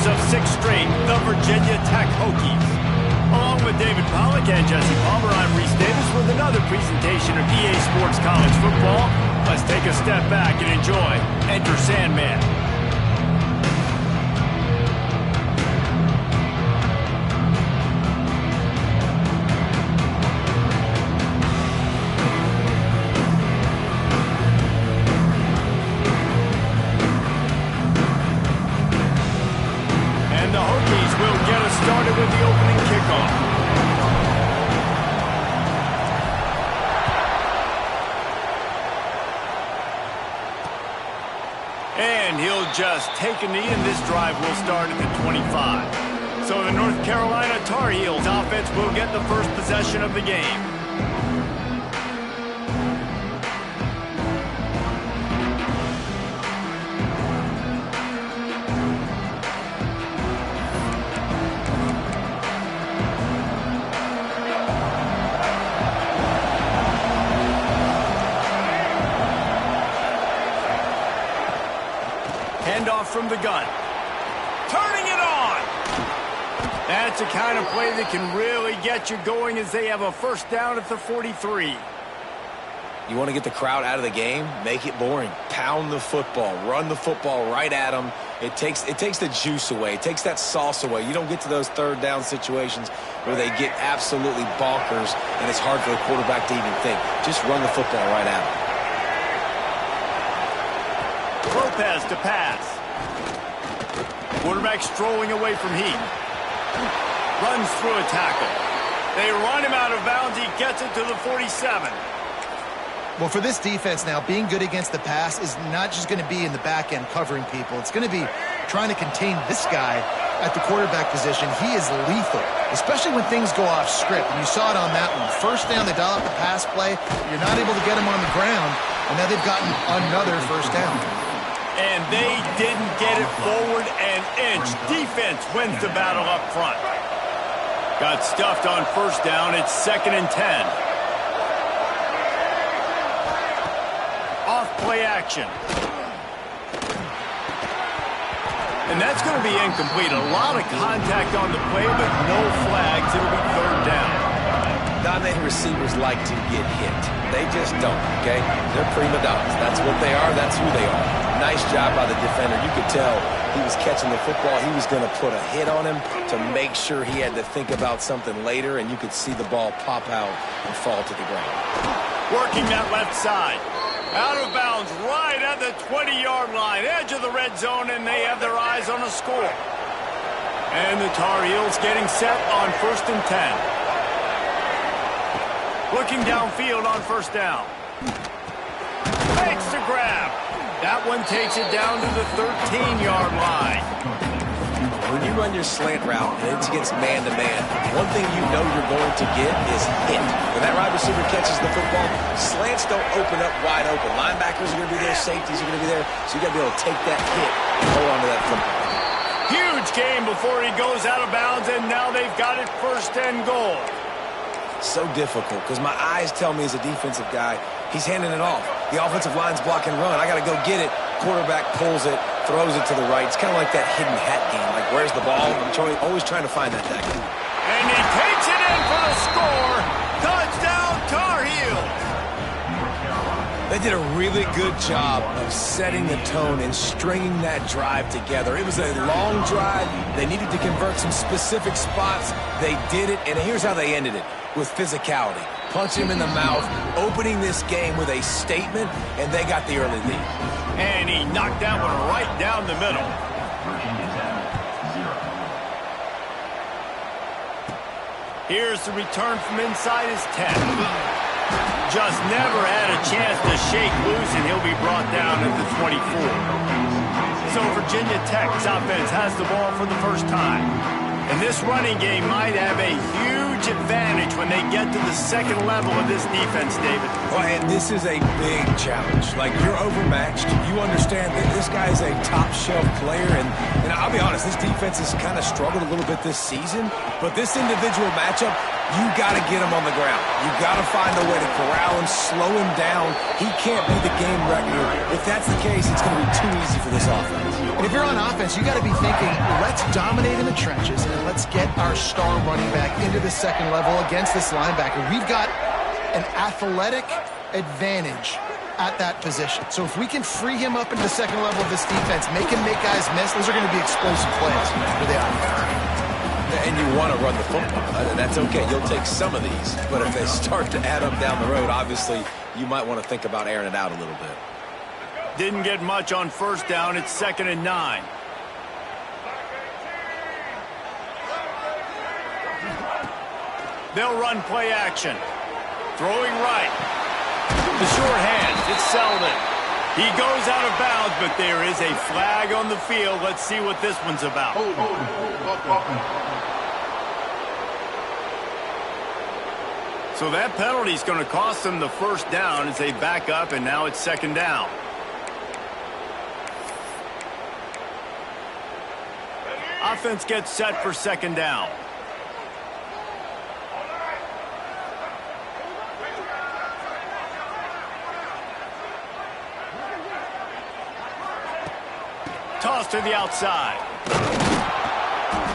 winners of 6 straight, the Virginia Tech Hokies. Along with David Pollack and Jesse Palmer, I'm Reese Davis with another presentation of EA Sports College Football. Let's take a step back and enjoy Enter Sandman. And the Hokies will get us started with the opening kickoff. And he'll just take a knee, and this drive will start at the 25. So the North Carolina Tar Heels offense will get the first possession of the game. Handoff from the gun. Turning it on. That's the kind of play that can really get you going as they have a first down at the 43. You want to get the crowd out of the game? Make it boring. Pound the football. Run the football right at them. It takes the juice away. It takes that sauce away. You don't get to those third down situations where they get absolutely bonkers and it's hard for the quarterback to even think. Just run the football right at them. Lopez to pass. Quarterback strolling away from heat. Runs through a tackle. They run him out of bounds. He gets it to the 47. Well, for this defense now, being good against the pass is not just going to be in the back end covering people. It's going to be trying to contain this guy at the quarterback position. He is lethal, especially when things go off script. And you saw it on that one. First down, they dial up the pass play. You're not able to get him on the ground, and now they've gotten another first down. And they didn't get it forward an inch. Defense wins the battle up front. Got stuffed on first down. It's 2nd and 10. Off play action. And that's going to be incomplete. A lot of contact on the play, but no flags. It'll be 3rd down. Dominating receivers like to get hit. They just don't, okay? They're prima donnas. That's what they are. That's who they are. Nice job by the defender. You could tell he was catching the football. He was going to put a hit on him to make sure he had to think about something later, and you could see the ball pop out and fall to the ground. Working that left side. Out of bounds right at the 20-yard line. Edge of the red zone, and they have their eyes on a score. And the Tar Heels getting set on 1st and 10. Looking downfield on first down. Makes the grab. That one takes it down to the 13-yard line. When you run your slant route and it's against man-to-man, one thing you know you're going to get is hit. When that wide receiver catches the football, slants don't open up wide open. Linebackers are going to be there. Safeties are going to be there. So you got to be able to take that hit and hold on to that football. Huge game before he goes out of bounds, and now they've got it 1st and goal. So difficult because my eyes tell me as a defensive guy, he's handing it off. The offensive line's block and run. I got to go get it. Quarterback pulls it, throws it to the right. It's kind of like that hidden hat game. Like, where's the ball? I'm always trying to find that guy. And he takes it in for the score. Touchdown, Tar Heels. They did a really good job of setting the tone and stringing that drive together. It was a long drive. They needed to convert some specific spots. They did it, and here's how they ended it. With physicality. Punch him in the mouth, opening this game with a statement, and they got the early lead. And he knocked that one right down the middle. Here's the return from inside his 10. Just never had a chance to shake loose, and he'll be brought down at the 24. So Virginia Tech's offense has the ball for the first time. And this running game might have a huge huge advantage when they get to the second level of this defense, David. Well, and this is a big challenge. Like, you're overmatched. You understand that this guy is a top-shelf player, and I'll be honest, this defense has kind of struggled a little bit this season, but this individual matchup, you got to get him on the ground. You got to find a way to corral him, slow him down. He can't be the game record. If that's the case, it's going to be too easy for this offense. And if you're on offense, you got to be thinking, let's dominate in the trenches and let's get our star running back into the second level against this linebacker. We've got an athletic advantage at that position. So if we can free him up into the second level of this defense, make him make guys miss, those are going to be explosive plays for the offense. And you want to run the football. That's okay. You'll take some of these. But if they start to add up down the road, obviously, you might want to think about airing it out a little bit. Didn't get much on first down. It's 2nd and 9. They'll run play action. Throwing right. The short hand. It's Selden. He goes out of bounds, but there is a flag on the field. Let's see what this one's about. So that penalty is going to cost them the first down as they back up, and now it's 2nd down. Offense gets set for 2nd down. Toss to the outside.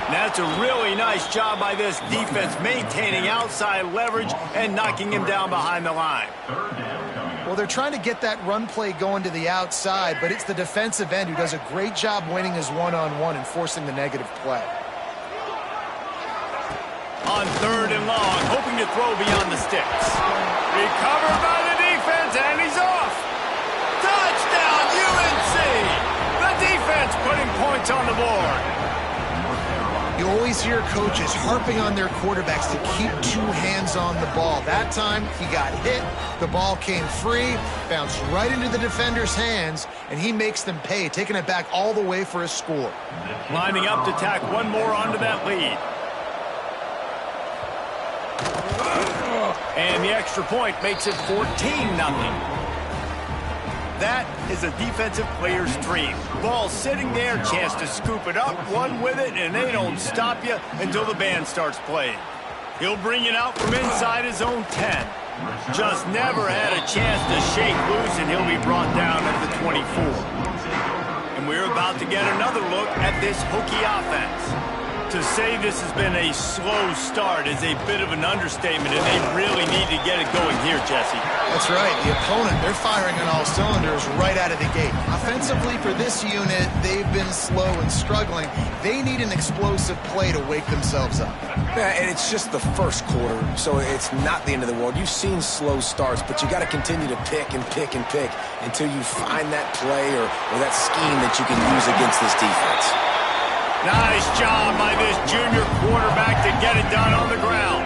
That's a really nice job by this defense, maintaining outside leverage and knocking him down behind the line. Well, they're trying to get that run play going to the outside, but it's the defensive end who does a great job winning his one-on-one and forcing the negative play. On 3rd and long, hoping to throw beyond the sticks. Recovered by the defense, and he's off. Touchdown, UNC! The defense putting points on the board. You always hear coaches harping on their quarterbacks to keep 2 hands on the ball. That time, he got hit, the ball came free, bounced right into the defender's hands, and he makes them pay, taking it back all the way for a score. Lining up to tack one more onto that lead. And the extra point makes it 14-0. That is a defensive player's dream. Ball sitting there, chance to scoop it up, run with it, and they don't stop you until the band starts playing. He'll bring it out from inside his own 10. Just never had a chance to shake loose, and he'll be brought down at the 24. And we're about to get another look at this Hokie offense. To say this has been a slow start is a bit of an understatement, and they really need to get it going here, Jesse. That's right. The opponent, they're firing on all cylinders right out of the gate. Offensively, for this unit, they've been slow and struggling. They need an explosive play to wake themselves up. Yeah, and it's just the first quarter, so it's not the end of the world. You've seen slow starts, but you got to continue to pick and pick and pick until you find that play or that scheme that you can use against this defense. Nice job by this junior quarterback to get it done on the ground.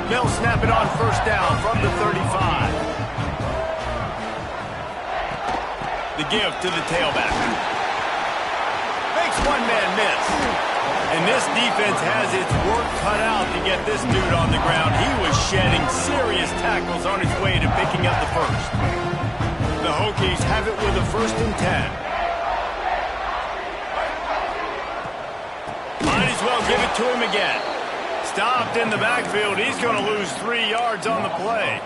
They'll snap it on first down from the 35. The give to the tailback. Makes one man miss. And this defense has its work cut out to get this dude on the ground. He was shedding serious tackles on his way to picking up the first. The Hokies have it with a 1st and 10. Might as well give it to him again. Stopped in the backfield. He's going to lose 3 yards on the play.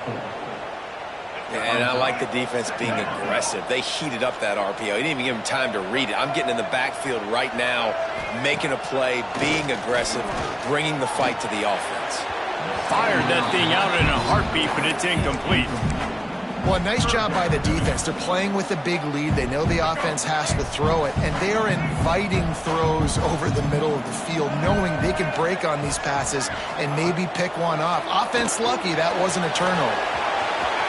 And I like the defense being aggressive. They heated up that RPO. He didn't even give him time to read it. I'm getting in the backfield right now, making a play, being aggressive, bringing the fight to the offense. Fired that thing out in a heartbeat, but it's incomplete. Well, nice job by the defense. They're playing with a big lead. They know the offense has to throw it, and they are inviting throws over the middle of the field, knowing they can break on these passes and maybe pick one off. Offense lucky that wasn't a turnover.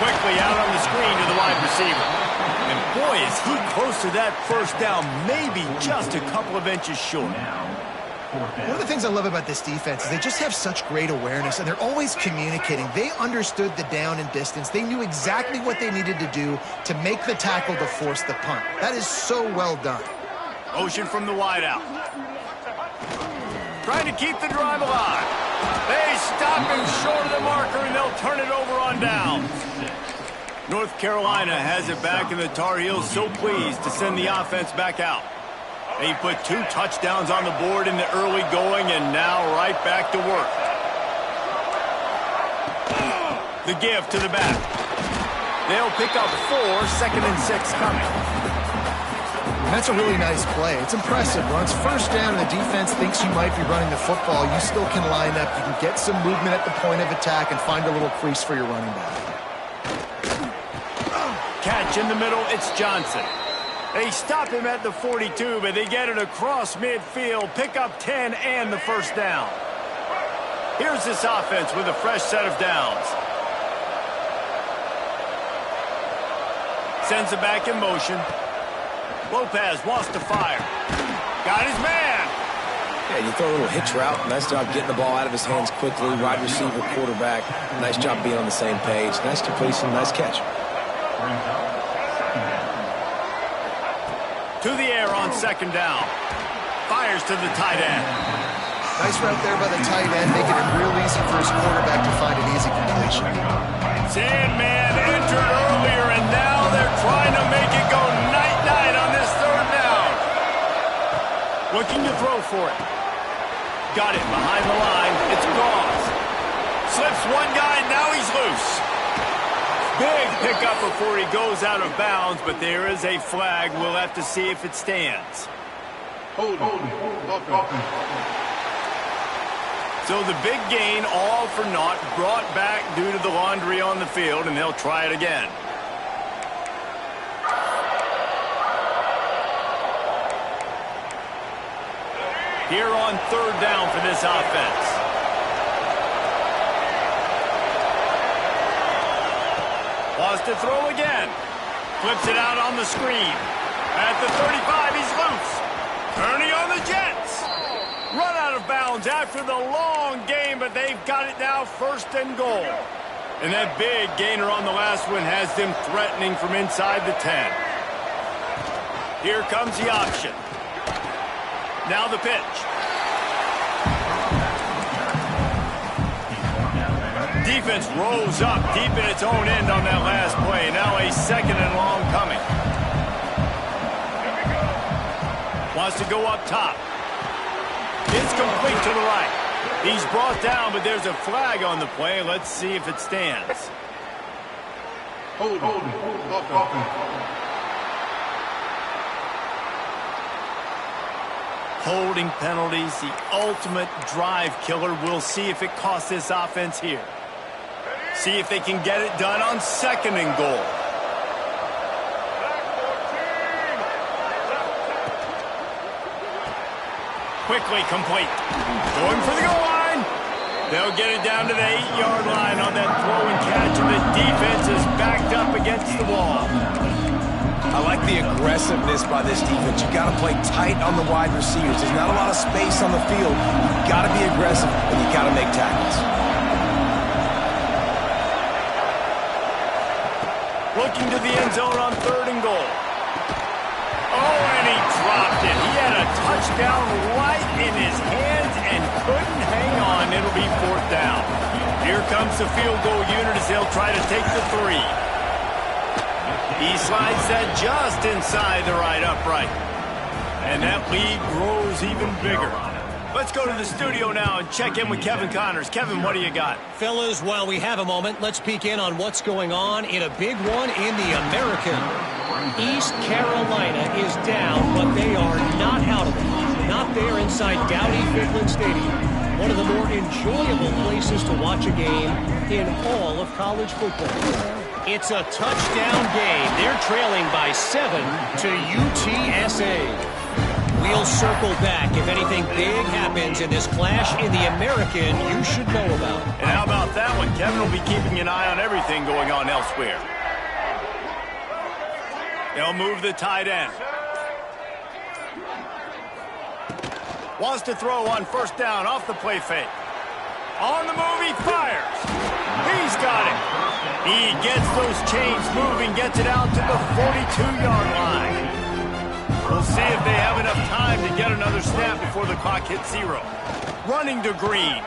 Quickly out on the screen to the wide receiver. And boy, is he close to that first down, maybe just a couple of inches short. One of the things I love about this defense is they just have such great awareness, and they're always communicating. They understood the down and distance. They knew exactly what they needed to do to make the tackle to force the punt. That is so well done. Motion from the wide out. Trying to keep the drive alive. They stop him short of the marker, and they'll turn it over on downs. North Carolina has it back, and the Tar Heels so pleased to send the offense back out. They put 2 touchdowns on the board in the early going, and now right back to work. The give to the back. They'll pick up 4, 2nd and 6 coming. And that's a really nice play. It's impressive. When it's first down and the defense thinks you might be running the football, you still can line up. You can get some movement at the point of attack and find a little crease for your running back. Catch in the middle, it's Johnson. They stop him at the 42, but they get it across midfield, pick up 10 and the first down. Here's this offense with a fresh set of downs. Sends it back in motion. Lopez wants to fire. Got his man. Yeah, you throw a little hitch route. Nice job getting the ball out of his hands quickly. Wide receiver, quarterback. Nice job being on the same page. Nice completion, nice catch. To the air on 2nd down. Fires to the tight end. Nice route there by the tight end, making it real easy for his quarterback to find an easy completion. Sandman entered earlier, and now they're trying to make it go night-night on this 3rd down. Looking to throw for it. Got it behind the line. It's Gauze. Slips one guy, now he's loose. Big pickup before he goes out of bounds, but there is a flag. We'll have to see if it stands. So the big gain, all for naught, brought back due to the laundry on the field, and they'll try it again. Here on 3rd down for this offense. Wants to throw again. Flips it out on the screen. At the 35, he's loose. Turning on the Jets. Run out of bounds after the long game, but they've got it now 1st and goal. And that big gainer on the last one has them threatening from inside the 10. Here comes the option. Now the pitch. Defense rolls up deep in its own end on that last play. Now a 2nd and long coming. Wants to go up top. It's complete to the right. He's brought down, but there's a flag on the play. Let's see if it stands. Holding penalties, the ultimate drive killer. We'll see if it costs this offense here. See if they can get it done on 2nd and goal. Quickly complete. Going for the goal line. They'll get it down to the 8-yard line on that throw and catch, and the defense is backed up against the wall. I like the aggressiveness by this defense. You got to play tight on the wide receivers. There's not a lot of space on the field. You got to be aggressive, and you got to make tackles. Looking to the end zone on 3rd and goal. Oh, and he dropped it. He had a touchdown right in his hands and couldn't hang on. It'll be 4th down. Here comes the field goal unit as they'll try to take the 3. He slides that just inside the right upright. And that lead grows even bigger. Let's go to the studio now and check in with Kevin Connors. Kevin, what do you got? Fellas, while we have a moment, let's peek in on what's going on in a big one in the American. East Carolina is down, but they are not out of it. Not there inside Dowdy-Ficklen Stadium. One of the more enjoyable places to watch a game in all of college football. It's a touchdown game. They're trailing by 7 to UTSA. We'll circle back if anything big happens in this clash in the American you should know about. And how about that one? Kevin will be keeping an eye on everything going on elsewhere. They'll move the tight end. Wants to throw on 1st down off the play fake. On the move, he fires. He's got it. He gets those chains moving, gets it out to the 42-yard line. We'll see if they have enough time to get another snap before the clock hits 0. Running to Green.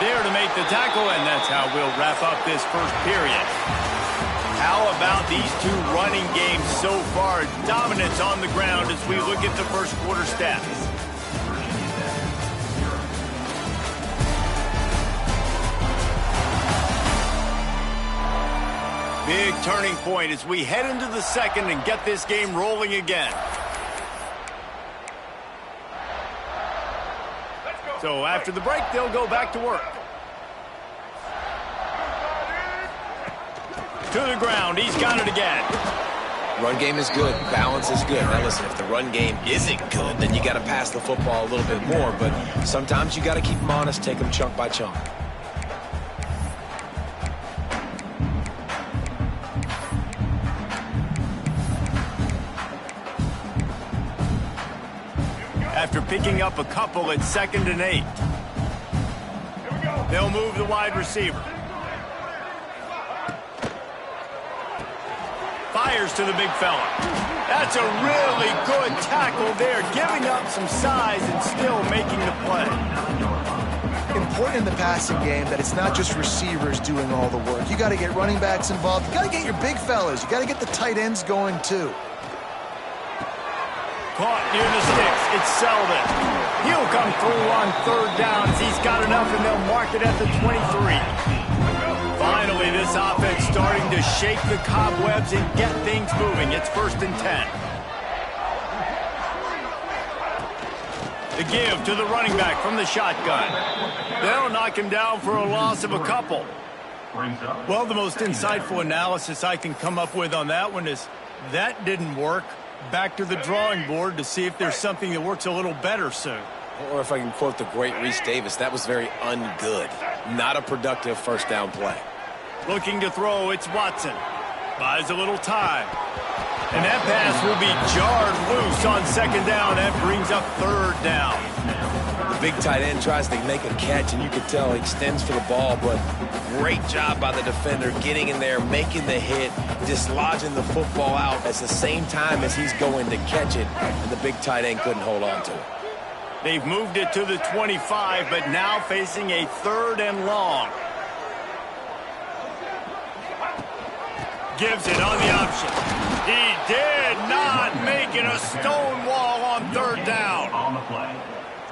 there to make the tackle, and that's how we'll wrap up this first period. How about these two running games so far? Dominance on the ground as we look at the first quarter stats. Big turning point as we head into the second and get this game rolling again. So after the break, they'll go back to work. To the ground, he's got it again. Run game is good. Balance is good. Now listen, if the run game isn't good, then you got to pass the football a little bit more. But sometimes you got to keep them honest, take them chunk by chunk. After picking up a couple at 2nd and 8. They'll move the wide receiver. Fires to the big fella. That's a really good tackle there, giving up some size and still making the play. Important in the passing game that it's not just receivers doing all the work. You got to get running backs involved. You got to get your big fellas. You got to get the tight ends going too. Caught near the sticks. It's Selden. He'll come through on 3rd down as he's got enough, and they'll mark it at the 23. Finally, this offense starting to shake the cobwebs and get things moving. It's 1st and 10. The give to the running back from the shotgun. They'll knock him down for a loss of a couple. Well, the most insightful analysis I can come up with on that one is that didn't work. Back to the drawing board to see if there's something that works a little better soon. Or if I can quote the great Reese Davis, that was very ungood. Not a productive first down play. Looking to throw, it's Watson. Buys a little time. And that pass will be jarred loose on 2nd down. That brings up 3rd down. The big tight end tries to make a catch, and you can tell he extends for the ball, but great job by the defender getting in there, making the hit, dislodging the football out at the same time as he's going to catch it, and the big tight end couldn't hold on to it. They've moved it to the 25, but now facing a 3rd and long. Gives it on the option. He did not make it a stone wall on 3rd down. On the play.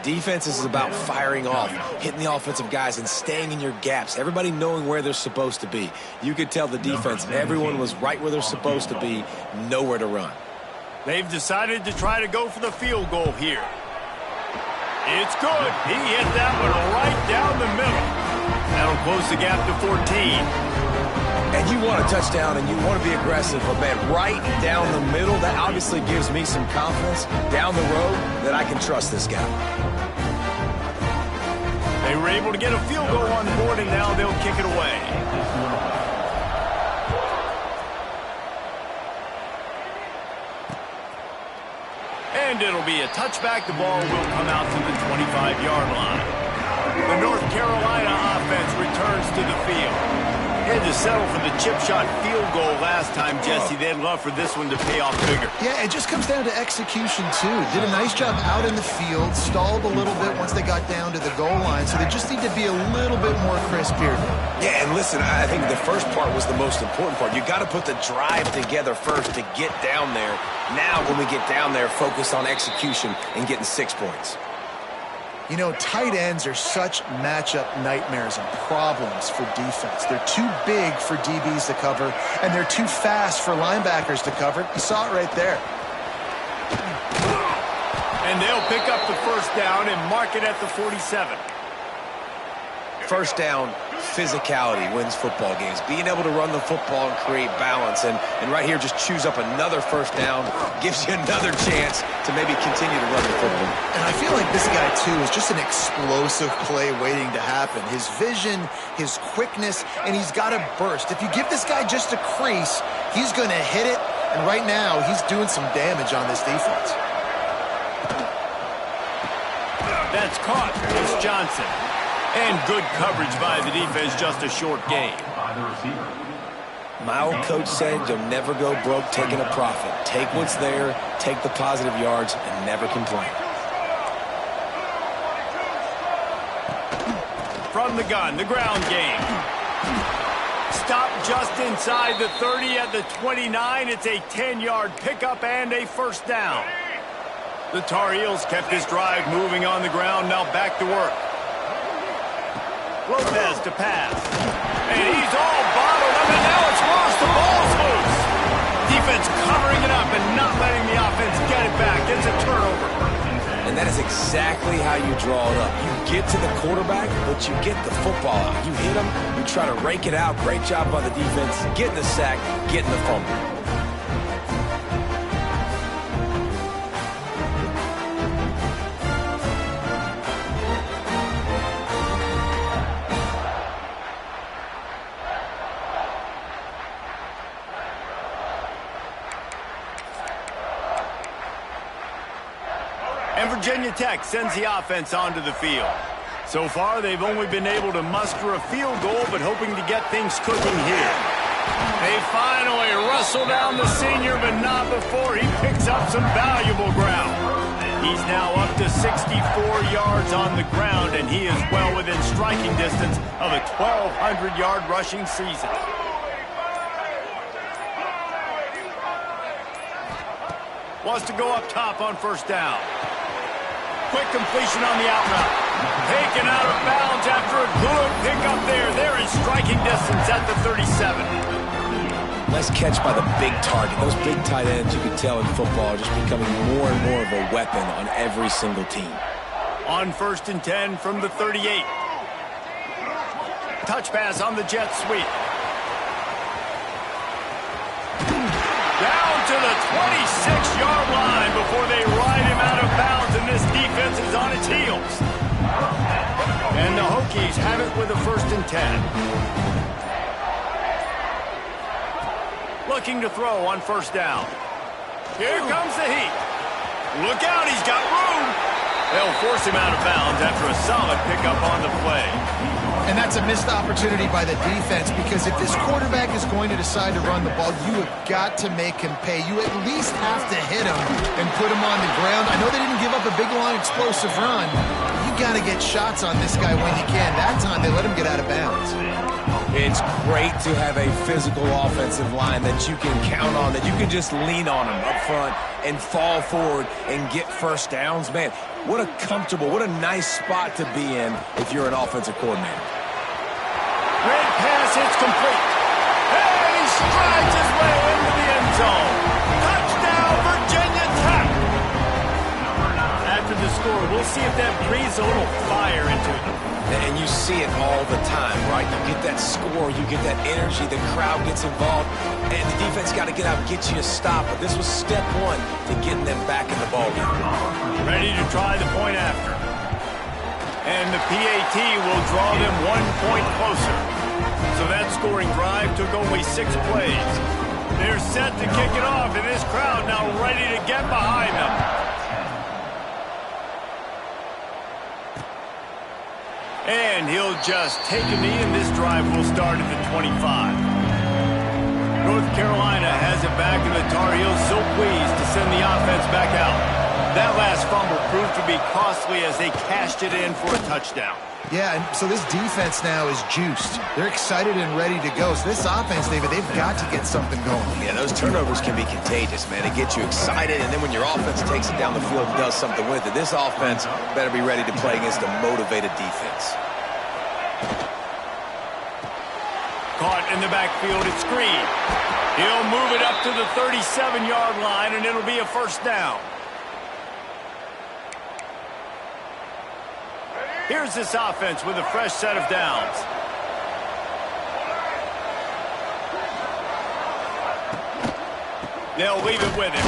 Defense is about firing off, hitting the offensive guys and staying in your gaps, everybody knowing where they're supposed to be. You could tell the defense, everyone was right where they're supposed to be, nowhere to run. They've decided to try to go for the field goal here. It's good. He hit that one right down the middle. That'll close the gap to 14. And you want a touchdown and you want to be aggressive, but man, right down the middle, that obviously gives me some confidence down the road that I can trust this guy. They were able to get a field goal on the board, and now they'll kick it away. And it'll be a touchback. The ball will come out to the 25-yard line. The North Carolina offense returns to the field. Had to settle for the chip shot field goal last time, Jesse. They'd love for this one to pay off bigger. Yeah, it just comes down to execution, too. Did a nice job out in the field, stalled a little bit once they got down to the goal line, so they just need to be a little bit more crisp here. Yeah, and listen, I think the first part was the most important part. You got to put the drive together first to get down there. Now, when we get down there, focus on execution and getting 6 points. You know, tight ends are such matchup nightmares and problems for defense. They're too big for DBs to cover, and they're too fast for linebackers to cover. You saw it right there. And they'll pick up the 1st down and mark it at the 47. First down, physicality wins football games. Being able to run the football and create balance. And right here, just choose up another 1st down. Gives you another chance to maybe continue to run the football. And I feel like this guy, too, is just an explosive play waiting to happen. His vision, his quickness, and he's got a burst. If you give this guy just a crease, he's going to hit it. And right now, he's doing some damage on this defense. That's caught. It's Johnson. And good coverage by the defense, just a short gain. My old coach said you'll never go broke taking a profit. Take what's there, take the positive yards, and never complain. From from the gun, the ground game. Stop just inside the 30 at the 29. It's a 10-yard pickup and a first down. The Tar Heels kept this drive moving on the ground. Now back to work. Lopez to pass. And he's all bottled up, and now it's worse. The ball's loose. Defense covering it up and not letting the offense get it back. It's a turnover. And that is exactly how you draw it up. You get to the quarterback, but you get the football out. You hit him, you try to rake it out. Great job by the defense, getting the sack, getting the fumble. And Virginia Tech sends the offense onto the field. So far, they've only been able to muster a field goal, but hoping to get things cooking here. They finally wrestle down the senior, but not before he picks up some valuable ground. He's now up to 64 yards on the ground, and he is well within striking distance of a 1,200-yard rushing season. Wants to go up top on first down. Quick completion on the out route. Taken out of bounds after a good pickup there. They're in striking distance at the 37. Nice catch by the big target. Those big tight ends, you can tell in football, are just becoming more and more of a weapon on every single team. On 1st and 10 from the 38. Touch pass on the jet sweep. Down to the 26-yard line before they ride him out of bounds, and this defense is on its heels. And the Hokies have it with a 1st and 10. Looking to throw on first down. Here comes the heat. Look out, he's got room. They'll force him out of bounds after a solid pickup on the play. And that's a missed opportunity by the defense, because if this quarterback is going to decide to run the ball, you have got to make him pay. You at least have to hit him and put him on the ground. I know they didn't give up a big, long, explosive run. You got to get shots on this guy when you can. That time, they let him get out of bounds. It's great to have a physical offensive line that you can count on, that you can just lean on them up front and fall forward and get first downs. Man, what a comfortable, what a nice spot to be in if you're an offensive coordinator. Great pass, it's complete. And he strides his way into the end zone. Touchdown, Virginia Tech. After the score, we'll see if that breathes a little fire into them. And you see it all the time, right? You get that score, you get that energy, the crowd gets involved, and the defense got to get out and get you a stop. But this was step one to getting them back in the ballgame. Ready to try the point after. And the PAT will draw them 1 point closer. So that scoring drive took only 6 plays. They're set to kick it off, and this crowd now ready to get behind them. And he'll just take a knee, and this drive will start at the 25. North Carolina has it back, and the Tar Heels so pleased to send the offense back out. That last fumble proved to be costly as they cashed it in for a touchdown. Yeah, and so this defense now is juiced. They're excited and ready to go. So this offense, David, they've got to get something going. Yeah, those turnovers can be contagious, man. It gets you excited, and then when your offense takes it down the field and does something with it, this offense better be ready to play against a motivated defense. Caught in the backfield, it's Green. He'll move it up to the 37-yard line, and it'll be a first down. Here's this offense with a fresh set of downs. They'll leave it with him.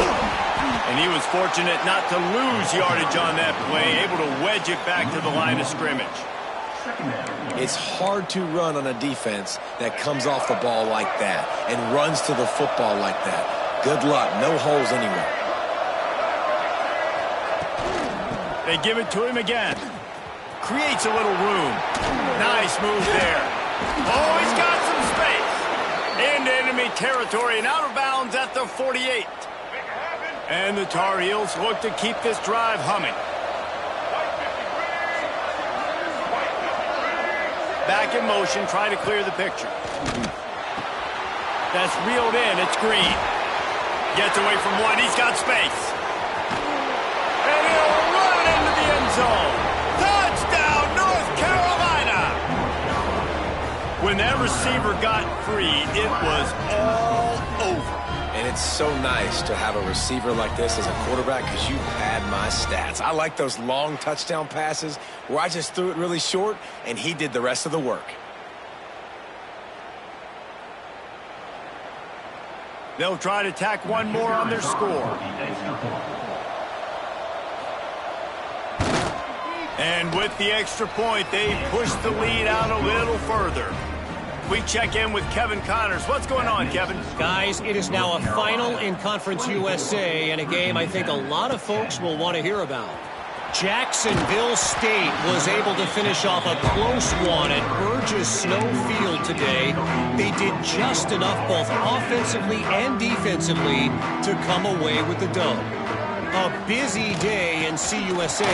And he was fortunate not to lose yardage on that play, able to wedge it back to the line of scrimmage. It's hard to run on a defense that comes off the ball like that and runs to the football like that. Good luck. No holes anywhere. They give it to him again. Creates a little room. Nice move there. Oh, he's got some space. Into enemy territory and out of bounds at the 48. And the Tar Heels look to keep this drive humming. Back in motion, trying to clear the picture. That's reeled in. It's Green. Gets away from one. He's got space. And he'll run into the end zone. Touchdown, North Carolina! When that receiver got free, it was all over. And it's so nice to have a receiver like this as a quarterback because you pad my stats. I like those long touchdown passes where I just threw it really short and he did the rest of the work. They'll try to tack one more on their score. And with the extra point, they push the lead out a little further. We check in with Kevin Connors. What's going on, Kevin? Guys, it is now a final in Conference USA and a game I think a lot of folks will want to hear about. Jacksonville State was able to finish off a close one at Burgess Snow Field today. They did just enough both offensively and defensively to come away with the dub. A busy day in CUSA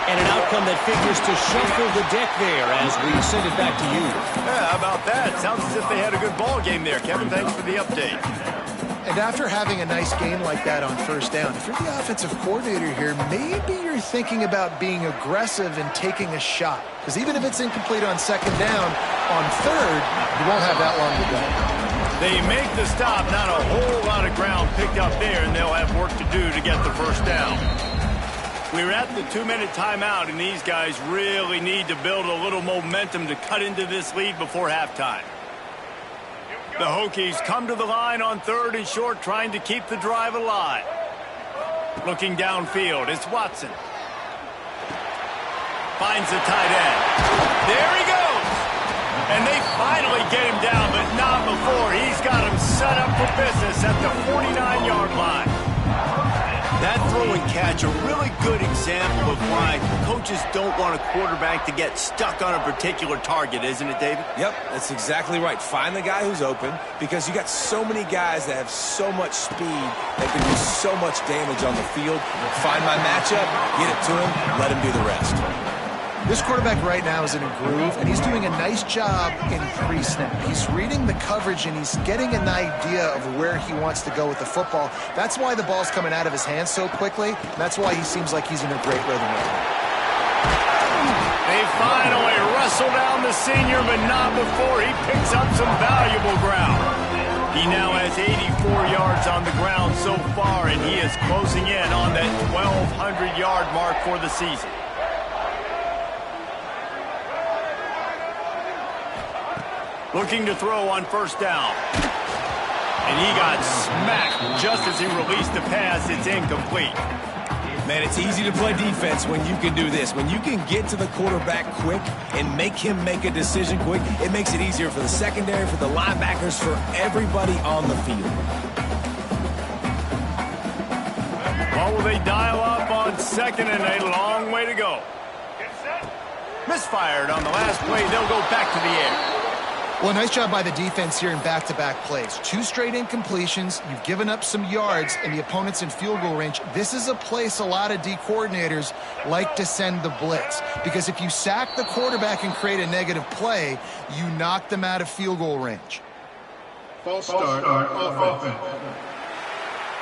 and an outcome that figures to shuffle the deck there as we send it back to you. Yeah, how about that? Sounds as if they had a good ball game there. Kevin, thanks for the update. And after having a nice game like that on first down, if you're the offensive coordinator here, maybe you're thinking about being aggressive and taking a shot. Because even if it's incomplete on second down, on third, you won't have that long to go. They make the stop, not a whole lot of ground picked up there, and they'll have work to do to get the first down. We're at the 2-minute timeout, and these guys really need to build a little momentum to cut into this lead before halftime. The Hokies come to the line on third and short, trying to keep the drive alive. Looking downfield, it's Watson. Finds the tight end. There he goes! And they finally get him down, but not before. He's got him set up for business at the 49-yard line. That throw and catch, a really good example of why coaches don't want a quarterback to get stuck on a particular target, isn't it, David? Yep, that's exactly right. Find the guy who's open because you got so many guys that have so much speed that can do so much damage on the field. Find my matchup, get it to him, let him do the rest. This quarterback right now is in a groove, and he's doing a nice job in pre-snap. He's reading the coverage, and he's getting an idea of where he wants to go with the football. That's why the ball's coming out of his hands so quickly, and that's why he seems like he's in a great rhythm right now. They finally wrestle down the senior, but not before he picks up some valuable ground. He now has 84 yards on the ground so far, and he is closing in on that 1,200-yard mark for the season. Looking to throw on first down. And he got smacked just as he released the pass. It's incomplete. Man, it's easy to play defense when you can do this. When you can get to the quarterback quick and make him make a decision quick, it makes it easier for the secondary, for the linebackers, for everybody on the field. What will they dial up on second and a long way to go? Misfired on the last play. They'll go back to the air. Well, nice job by the defense here in back-to-back plays. 2 straight incompletions. You've given up some yards, and the opponent's in field goal range. This is a place a lot of D coordinators like to send the blitz. Because if you sack the quarterback and create a negative play, you knock them out of field goal range. False start offense.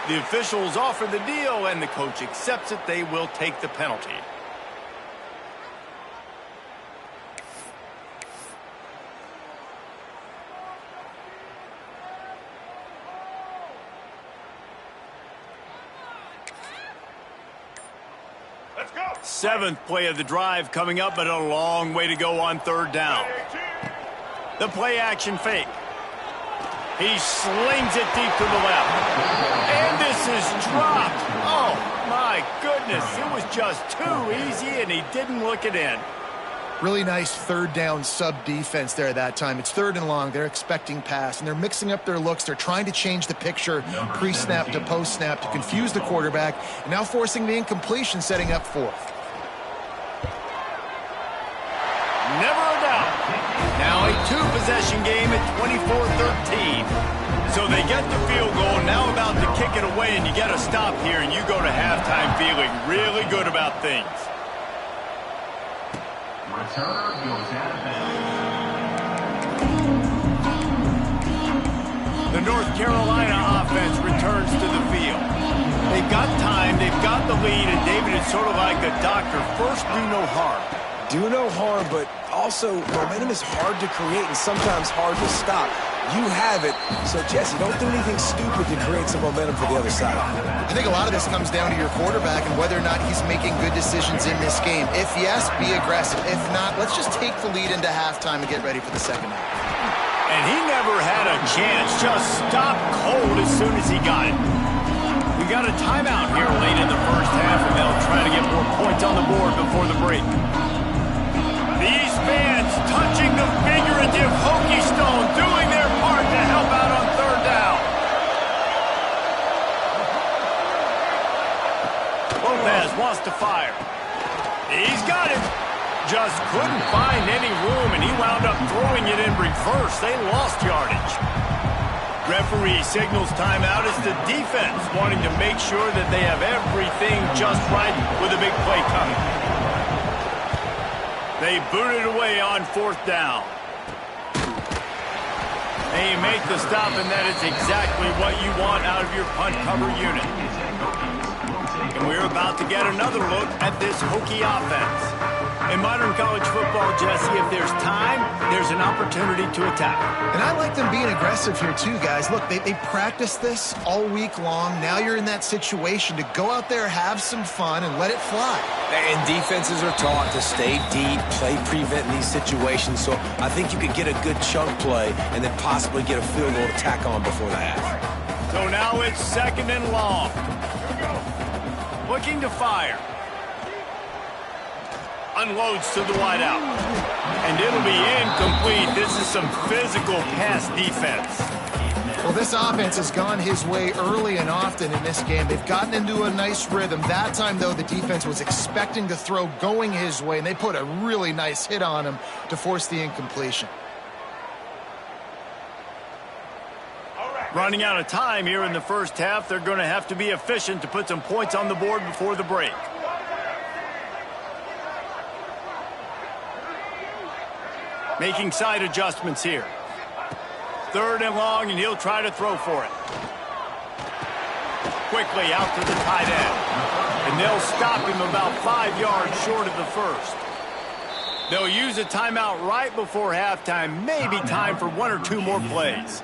The officials offer the deal, and the coach accepts it. They will take the penalty. Seventh play of the drive coming up, but a long way to go on third down. The play action fake. He slings it deep to the left. And this is dropped. Oh, my goodness. It was just too easy, and he didn't look it in. Really nice third down sub-defense there that time. It's third and long. They're expecting pass, and they're mixing up their looks. They're trying to change the picture pre-snap to post-snap to confuse the quarterback, and now forcing the incompletion, setting up fourth. Never a doubt. Now a 2-possession game at 24-13. So they get the field goal, now about to kick it away, and you get a stop here, and you go to halftime feeling really good about things. Returner goes out of bounds. The North Carolina offense returns to the field. They've got time, they've got the lead, and David is sort of like a doctor. First, do no harm. Do no harm, but also momentum is hard to create and sometimes hard to stop. You have it, so Jesse, don't do anything stupid to create some momentum for the other side. I think a lot of this comes down to your quarterback and whether or not he's making good decisions in this game. If yes, be aggressive. If not, let's just take the lead into halftime and get ready for the second half. And he never had a chance, just stopped cold as soon as he got it. We got a timeout here late in the first half, and they'll try to get more points on the board before the break. These fans touching the figurative hokey stone, doing their part to help out on third down. Lopez wants to fire. He's got it. Just couldn't find any room, and he wound up throwing it in reverse. They lost yardage. Referee signals timeout as the defense wanting to make sure that they have everything just right with a big play coming. They boot it away on fourth down. They make the stop, and that is exactly what you want out of your punt cover unit. And we're about to get another look at this hokey offense. In modern college football, Jesse, if there's time, there's an opportunity to attack. And I like them being aggressive here too, guys. Look, they practice this all week long. Now you're in that situation to go out there, have some fun, and let it fly. And defenses are taught to stay deep, play prevent in these situations, so I think you could get a good chunk play and then possibly get a field goal to tack on before the half. So now it's second and long. Looking to fire. Unloads to the wideout. And it'll be incomplete. This is some physical pass defense. Well, this offense has gone his way early and often in this game. They've gotten into a nice rhythm. That time, though, the defense was expecting the throw going his way, and they put a really nice hit on him to force the incompletion. Running out of time here in the first half. They're going to have to be efficient to put some points on the board before the break. Making side adjustments here. Third and long, and he'll try to throw for it. Quickly out to the tight end. And they'll stop him about 5 yards short of the first. They'll use a timeout right before halftime. Maybe time for one or two more plays.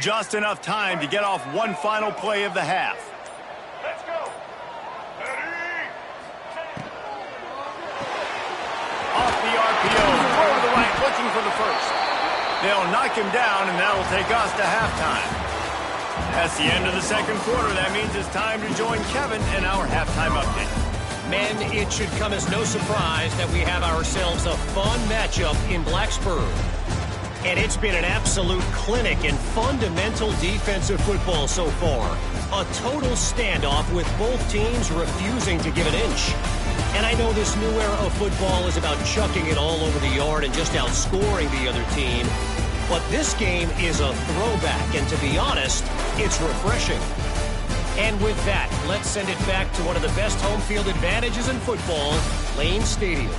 Just enough time to get off one final play of the half. Let's go. Ready. Off the RPO, throw to the right, looking for the first. They'll knock him down, and that'll take us to halftime. That's the end of the second quarter. That means it's time to join Kevin in our halftime update. Men, it should come as no surprise that we have ourselves a fun matchup in Blacksburg. And it's been an absolute clinic in fundamental defensive football so far. A total standoff with both teams refusing to give an inch. And I know this new era of football is about chucking it all over the yard and just outscoring the other team. But this game is a throwback, and to be honest, it's refreshing. And with that, let's send it back to one of the best home field advantages in football, Lane Stadium.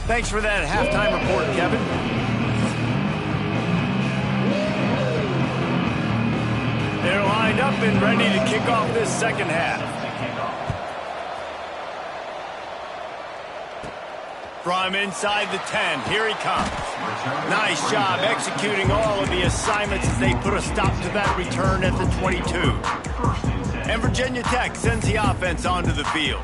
Thanks for that halftime report, Kevin. They're lined up and ready to kick off this second half. From inside the 10, here he comes. Nice job executing all of the assignments as they put a stop to that return at the 22. And Virginia Tech sends the offense onto the field.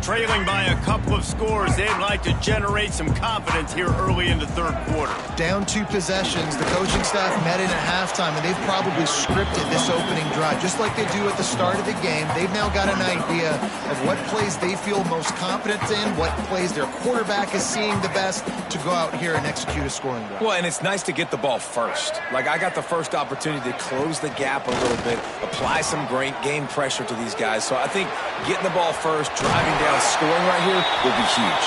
Trailing by a couple of scores, they'd like to generate some confidence here early in the third quarter. Down 2 possessions, the coaching staff met in at halftime, and they've probably scripted this opening drive. Just like they do at the start of the game, they've now got an idea of what plays they feel most confident in, what plays their quarterback is seeing the best to go out here and execute a scoring drive. Well, and it's nice to get the ball first. Like, I got the first opportunity to close the gap a little bit, apply some great game pressure to these guys. So I think getting the ball first, driving down, scoring right here will be huge.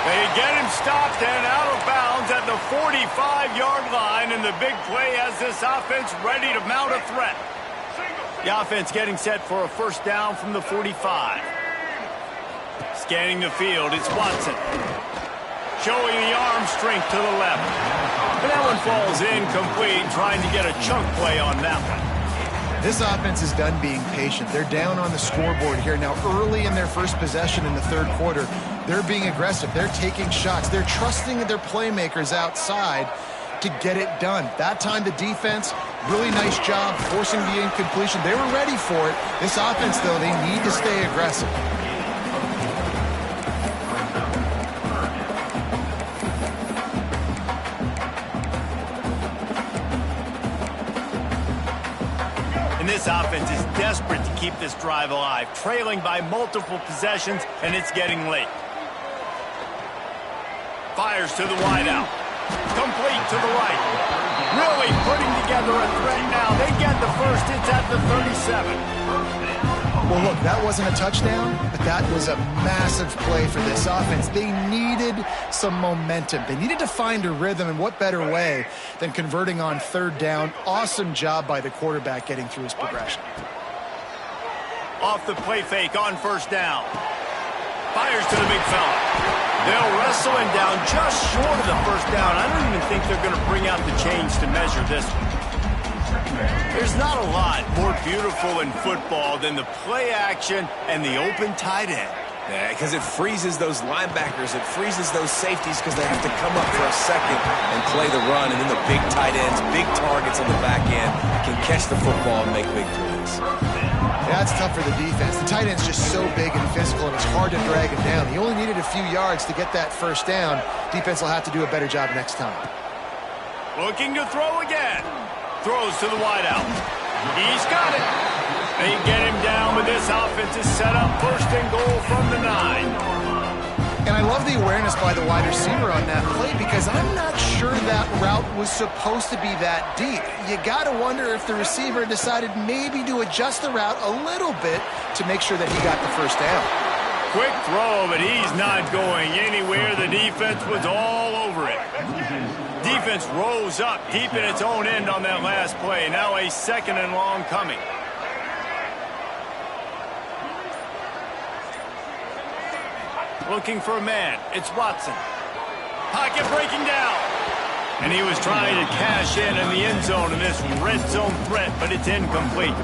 They get him stopped and out of bounds at the 45-yard line, and the big play has this offense ready to mount a threat. The offense getting set for a first down from the 45. Scanning the field, it's Watson. Showing the arm strength to the left. And that one falls incomplete, trying to get a chunk play on that one. This offense is done being patient. They're down on the scoreboard here. Now, early in their first possession in the third quarter, they're being aggressive. They're taking shots. They're trusting their playmakers outside to get it done. That time, the defense, really nice job forcing the incompletion. They were ready for it. This offense, though, they need to stay aggressive. This offense is desperate to keep this drive alive, trailing by multiple possessions, and it's getting late. Fires to the wideout. Complete to the right. Really putting together a threat now. They get the first. It's at the 37. Well, look, that wasn't a touchdown, but that was a massive play for this offense. They needed some momentum. They needed to find a rhythm, and what better way than converting on third down. Awesome job by the quarterback getting through his progression. Off the play fake on first down. Fires to the big fella. They'll wrestle him down just short of the first down. I don't even think they're going to bring out the chains to measure this one. There's not a lot more beautiful in football than the play action and the open tight end. Yeah, because it freezes those linebackers. It freezes those safeties because they have to come up for a second and play the run. And then the big tight ends, big targets on the back end can catch the football and make big plays. Yeah, it's tough for the defense. The tight end's just so big and physical, and it's hard to drag him down. He only needed a few yards to get that first down. Defense will have to do a better job next time. Looking to throw again. Throws to the wideout. He's got it. They get him down, but this offense is set up first and goal from the 9. And I love the awareness by the wide receiver on that play because I'm not sure that route was supposed to be that deep. You got to wonder if the receiver decided maybe to adjust the route a little bit to make sure that he got the first down. Quick throw, but he's not going anywhere. The defense was all over it. Defense rose up deep in its own end on that last play. Now a second and long coming. Looking for a man. It's Watson. Pocket breaking down. And he was trying to cash in the end zone in this red zone threat, but it's incomplete.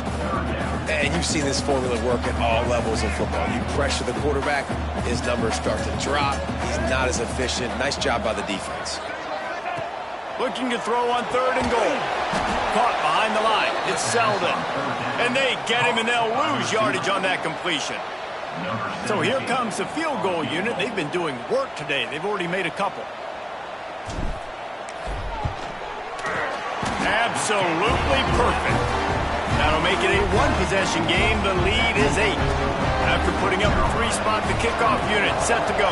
And you've seen this formula work at all levels of football. You pressure the quarterback, his numbers start to drop. He's not as efficient. Nice job by the defense. Looking to throw on third and goal. Caught behind the line. It's Selden. And they get him, and they'll lose yardage on that completion. So here comes the field goal unit. They've been doing work today. They've already made a couple. Absolutely perfect. That'll make it a one-possession game. The lead is 8. After putting up a 3-spot, the kickoff unit set to go.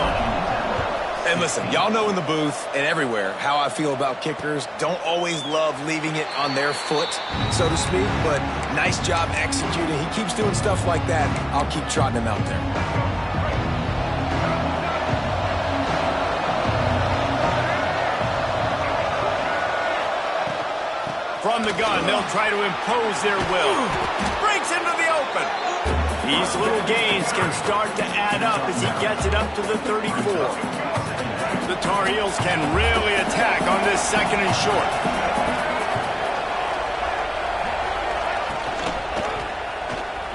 And listen, y'all know in the booth and everywhere how I feel about kickers. Don't always love leaving it on their foot, so to speak, but nice job executing. He keeps doing stuff like that. I'll keep trotting him out there. From the gun, they'll try to impose their will. Breaks into the open. These little gains can start to add up as he gets it up to the 34. The Tar Heels can really attack on this second and short.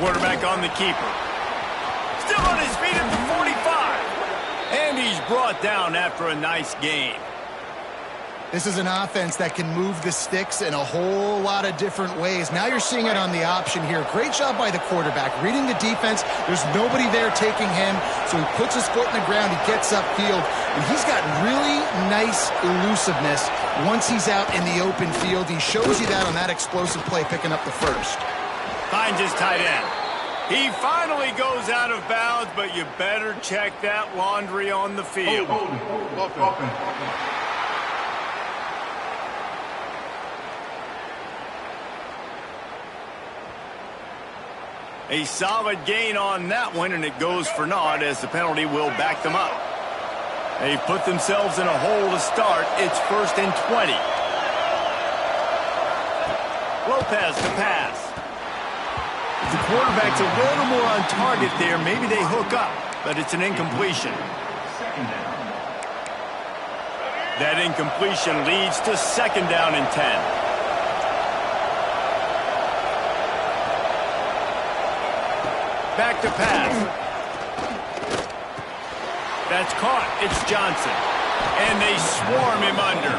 Quarterback on the keeper. Still on his feet at the 45. And he's brought down after a nice gain. This is an offense that can move the sticks in a whole lot of different ways. Now you're seeing it on the option here. Great job by the quarterback. Reading the defense, there's nobody there taking him, so he puts his foot in the ground, he gets upfield, and he's got really nice elusiveness once he's out in the open field. He shows you that on that explosive play, picking up the first. Finds his tight end. He finally goes out of bounds, but you better check that laundry on the field. A solid gain on that one, and it goes for naught as the penalty will back them up. They've put themselves in a hole to start. It's 1st and 20. Lopez to pass. If the quarterback's a little more on target there, maybe they hook up, but it's an incompletion. That incompletion leads to 2nd down and 10. Back to pass. That's caught. It's Johnson. And they swarm him under.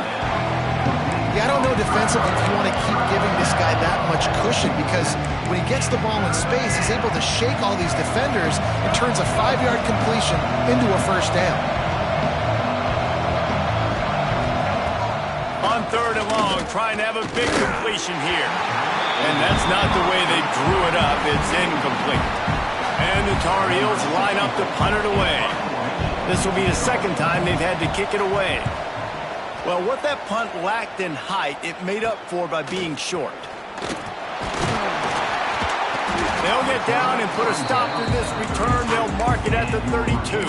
Yeah, I don't know defensively if you want to keep giving this guy that much cushion, because when he gets the ball in space, he's able to shake all these defenders and turns a 5-yard completion into a 1st down. On 3rd and long, trying to have a big completion here. And that's not the way they drew it up. It's incomplete. And the Tar Heels line up to punt it away. This will be the 2nd time they've had to kick it away. Well, what that punt lacked in height, it made up for by being short. They'll get down and put a stop to this return. They'll mark it at the 32.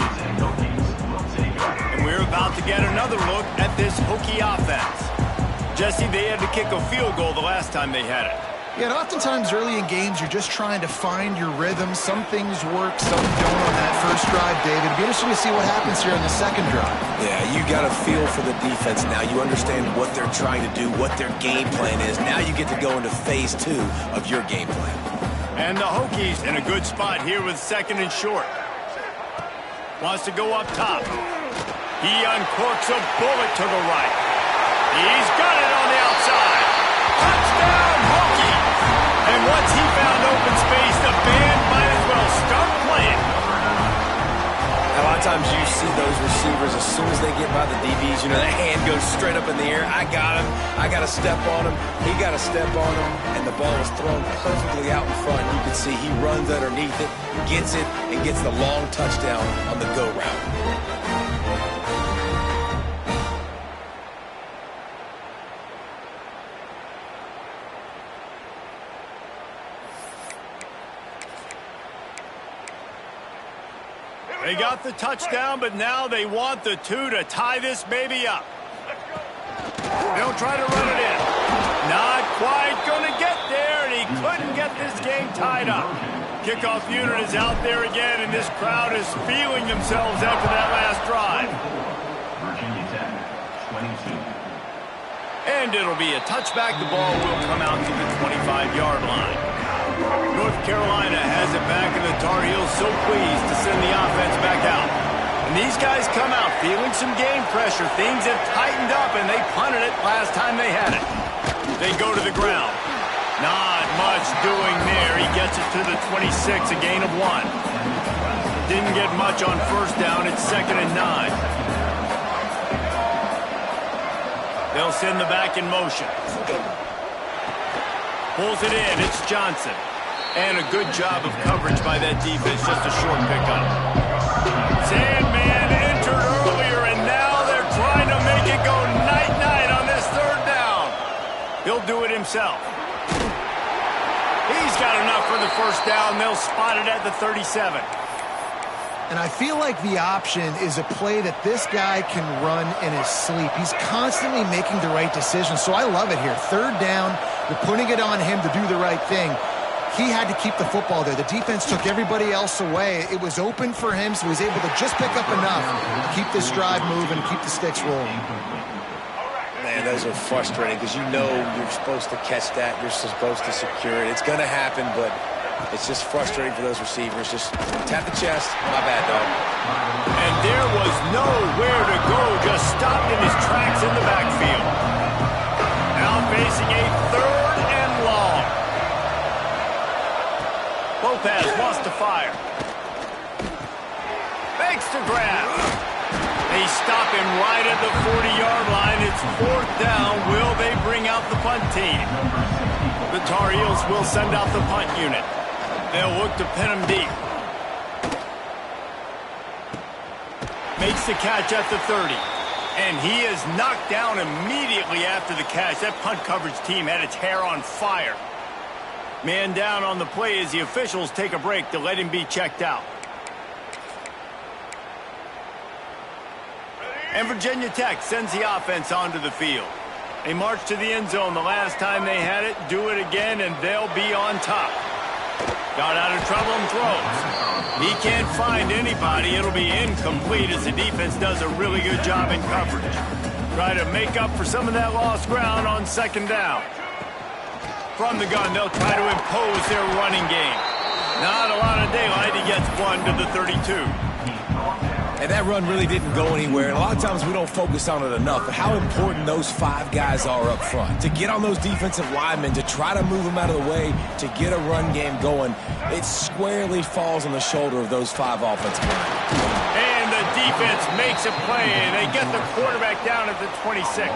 And we're about to get another look at this Hokie offense. Jesse, they had to kick a field goal the last time they had it. Yeah, and oftentimes early in games, you're just trying to find your rhythm. Some things work, some don't on that first drive, David. It'll be interesting to see what happens here on the 2nd drive. Yeah, you got a feel for the defense now. You understand what they're trying to do, what their game plan is. Now you get to go into phase 2 of your game plan. And the Hokies in a good spot here with 2nd and short. Wants to go up top. He uncorks a bullet to the right. He's got it on the outside. Touchdown, Hokies! And once he found open space, the band might as well start playing. A lot of times you see those receivers, as soon as they get by the DBs, you know, that hand goes straight up in the air. I got him. I got to step on him. He got to step on him. And the ball is thrown perfectly out in front. You can see he runs underneath it, gets it, and gets the long touchdown on the go route. They got the touchdown, but now they want the 2 to tie this baby up. They'll try to run it in. Not quite going to get there, and he couldn't get this game tied up. Kickoff unit is out there again, and this crowd is feeling themselves after that last drive. Virginia Tech, 22. And it'll be a touchback. The ball will come out to the 25-yard line. North Carolina has it back, and the Tar Heels so pleased to send the offense back out. And these guys come out feeling some game pressure. Things have tightened up, and they punted it last time they had it. They go to the ground. Not much doing there. He gets it to the 26, a gain of 1. Didn't get much on 1st down. It's 2nd and 9. They'll send the back in motion. Pulls it in. It's Johnson. And a good job of coverage by that defense. Just a short pickup. Sandman entered earlier, and now they're trying to make it go night-night on this 3rd down. He'll do it himself. He's got enough for the 1st down. They'll spot it at the 37. And I feel like the option is a play that this guy can run in his sleep. He's constantly making the right decision, so I love it here. 3rd down, you're putting it on him to do the right thing. He had to keep the football there. The defense took everybody else away. It was open for him, so he was able to just pick up enough to keep this drive moving, keep the sticks rolling. Man, those are frustrating because you know you're supposed to catch that. You're supposed to secure it. It's going to happen, but it's just frustrating for those receivers. Just tap the chest. My bad, dog. And there was nowhere to go. Just stopped in his tracks in the backfield. fire. Makes the grab. They stop him right at the 40-yard line. It's 4th down. Will they bring out the punt team? The Tar Heels will send out the punt unit. They'll look to pin him deep. Makes the catch at the 30. And he is knocked down immediately after the catch. That punt coverage team had its hair on fire. Man down on the play as the officials take a break to let him be checked out. And Virginia Tech sends the offense onto the field. They march to the end zone the last time they had it, do it again, and they'll be on top. Got out of trouble and throws. He can't find anybody. It'll be incomplete as the defense does a really good job in coverage. Try to make up for some of that lost ground on 2nd down. From the gun, they'll try to impose their running game. Not a lot of daylight. He gets one to the 32. And that run really didn't go anywhere. And a lot of times we don't focus on it enough, but how important those 5 guys are up front. To get on those defensive linemen, to try to move them out of the way, to get a run game going, it squarely falls on the shoulder of those 5 offensive linemen. And the defense makes a play. They get the quarterback down at the 26.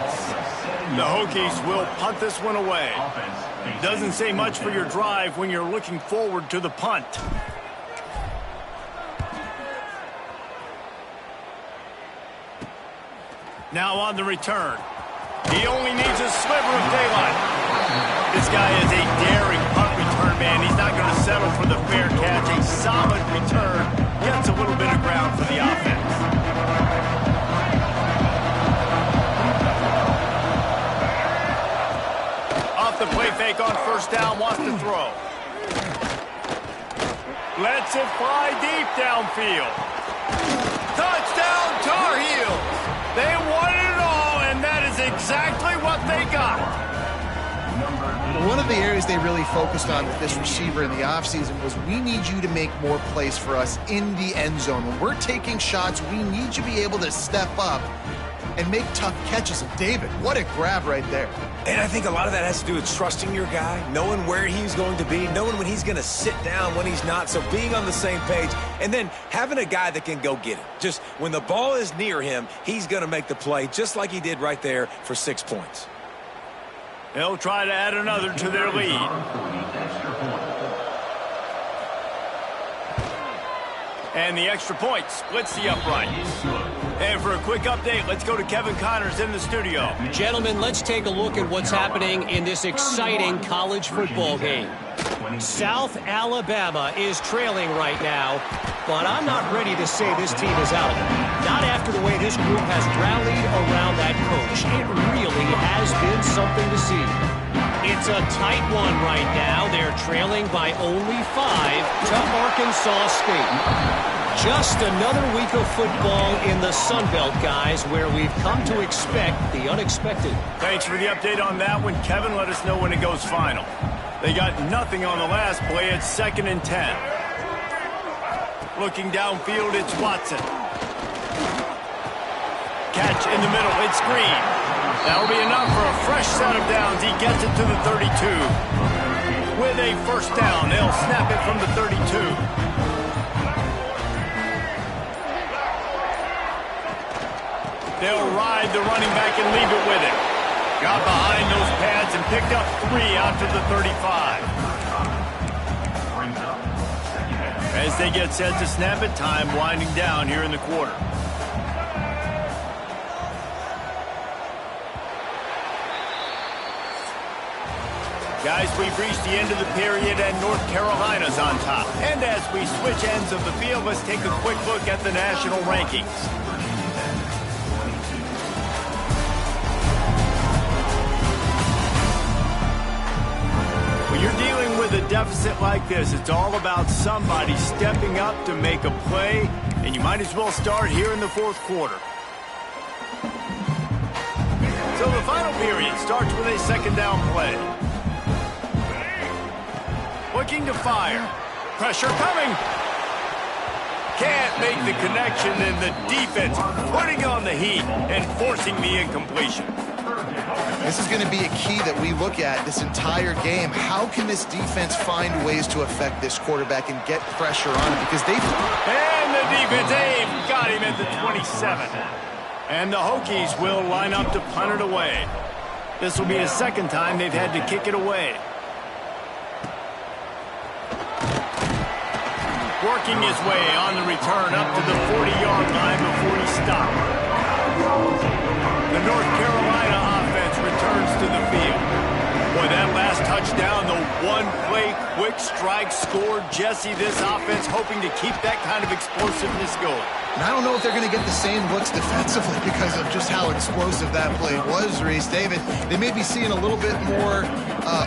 The Hokies will punt this one away. Doesn't say much for your drive when you're looking forward to the punt. Now on the return. He only needs a sliver of daylight. This guy is a daring punt return man. He's not going to settle for the fair catch. A solid return. Gets a little bit of ground for the offense. Off the play fake on 1st down. Wants to throw. Lets it fly deep downfield. Touchdown Tar Heels. They wanted it all, and that is exactly what they got. One of the areas they really focused on with this receiver in the offseason was we need you to make more plays for us in the end zone. When we're taking shots, we need you to be able to step up and make tough catches. And David, what a grab right there. And I think a lot of that has to do with trusting your guy, knowing where he's going to be, knowing when he's going to sit down, when he's not. So being on the same page, and then having a guy that can go get it. Just when the ball is near him, he's going to make the play, just like he did right there for 6 points. They'll try to add another to their lead. And the extra point splits the uprights. And for a quick update, let's go to Kevin Connors in the studio. Gentlemen, let's take a look at what's happening in this exciting college football game. South Alabama is trailing right now, but I'm not ready to say this team is out. Not after the way this group has rallied around that coach. It really has been something to see. It's a tight one right now. They're trailing by only 5 to Arkansas State. Just another week of football in the Sun Belt, guys, where we've come to expect the unexpected. Thanks for the update on that one, Kevin. Let us know when it goes final. They got nothing on the last play. It's 2nd and 10. Looking downfield, it's Watson. Catch in the middle. It's Green. That'll be enough for a fresh set of downs. He gets it to the 32. With a 1st down, they'll snap it from the 32. They'll ride the running back and leave it with him. Got behind those pads and picked up 3 out to the 35. As they get set to snap it, time winding down here in the quarter. Guys, we've reached the end of the period and North Carolina's on top. And as we switch ends of the field, let's take a quick look at the national rankings. When you're dealing with a deficit like this, it's all about somebody stepping up to make a play, and you might as well start here in the 4th quarter. So the final period starts with a 2nd down play. Looking to fire. Pressure coming. Can't make the connection, and the defense putting on the heat and forcing the incompletion. This is going to be a key that we look at this entire game. How can this defense find ways to affect this quarterback and get pressure on him? Because they've... And the defense, they've got him at the 27. And the Hokies will line up to punt it away. This will be the second time they've had to kick it away. Working his way on the return up to the 40-yard line before he stopped. The North Carolina offense returns to the field. Boy, that last touchdown, the one-play quick strike scored. Jesse, this offense hoping to keep that kind of explosiveness going. And I don't know if they're going to get the same looks defensively because of just how explosive that play was, Reese. David, they may be seeing a little bit more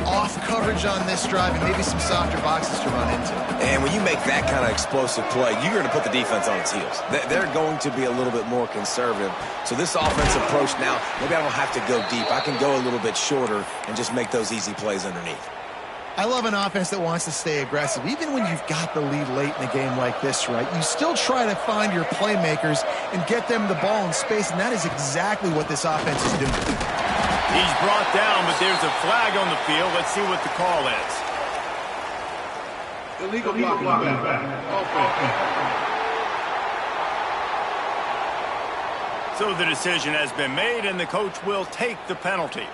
off coverage on this drive and maybe some softer boxes to run into. And when you make that kind of explosive play, you're going to put the defense on its heels. They're going to be a little bit more conservative. So this offensive approach now, maybe I don't have to go deep. I can go a little bit shorter and just make those easy plays underneath. I love an offense that wants to stay aggressive. Even when you've got the lead late in a game like this, right, you still try to find your playmakers and get them the ball in space, and that is exactly what this offense is doing. He's brought down, but there's a flag on the field. Let's see what the call is. Illegal block. So the decision has been made, and the coach will take the penalty.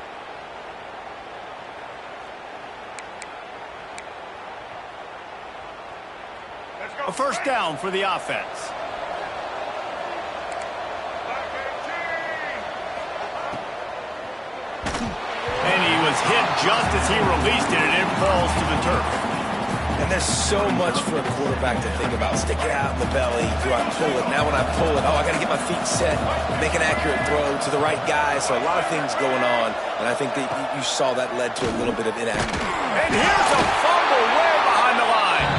A first down for the offense. And he was hit just as he released it, and it falls to the turf. And there's so much for a quarterback to think about. Stick it out in the belly. Do I pull it? Now when I pull it, I got to get my feet set, make an accurate throw to the right guy. So a lot of things going on, and I think that you saw that led to a little bit of inaccuracy. And here's a fumble way behind the line.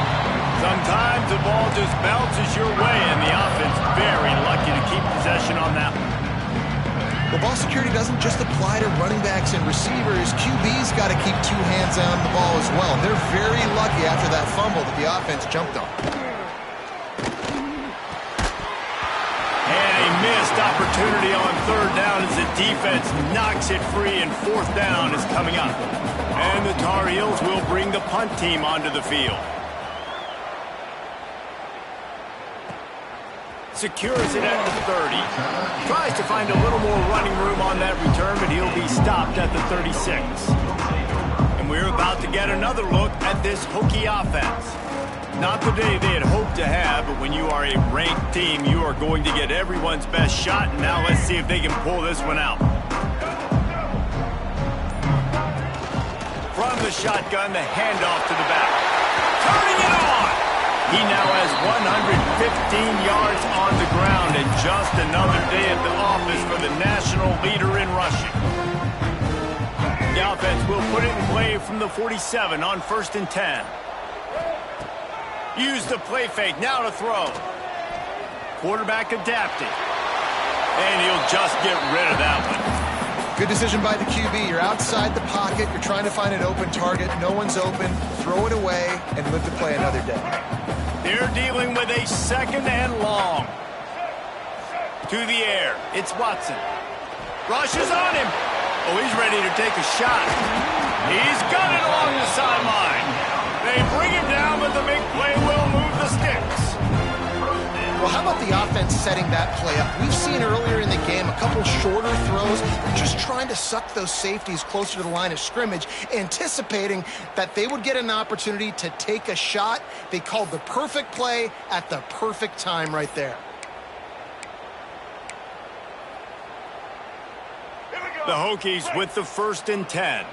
Sometimes the ball just bounces your way, and the offense very lucky to keep possession on that one. Well, ball security doesn't just apply to running backs and receivers. QB's got to keep two hands on the ball as well. They're very lucky after that fumble that the offense jumped on. And a missed opportunity on third down as the defense knocks it free, and fourth down is coming up. And the Tar Heels will bring the punt team onto the field. Secures it at the 30. Tries to find a little more running room on that return, but he'll be stopped at the 36. And we're about to get another look at this Hokie offense. Not the day they had hoped to have, but when you are a ranked team, you are going to get everyone's best shot. And now let's see if they can pull this one out. From the shotgun, the handoff to the back. Turning it on! He now has 115 yards on the ground, and just another day at the office for the national leader in rushing. The offense will put it in play from the 47 on 1st and 10. Use the play fake, now to throw. Quarterback adapting. And he'll just get rid of that one. Good decision by the QB. You're outside the pocket. You're trying to find an open target. No one's open. Throw it away and live to play another day. They're dealing with a second and long. To the air. It's Watson. Rushes on him. Oh, he's ready to take a shot. He's got it along the sideline. They bring him down, but the big play will move the sticks. Well, how about the offense setting that play up? We've seen earlier in the game a couple shorter throws, just trying to suck those safeties closer to the line of scrimmage, anticipating that they would get an opportunity to take a shot. They called the perfect play at the perfect time right there. The Hokies with the 1st and 10.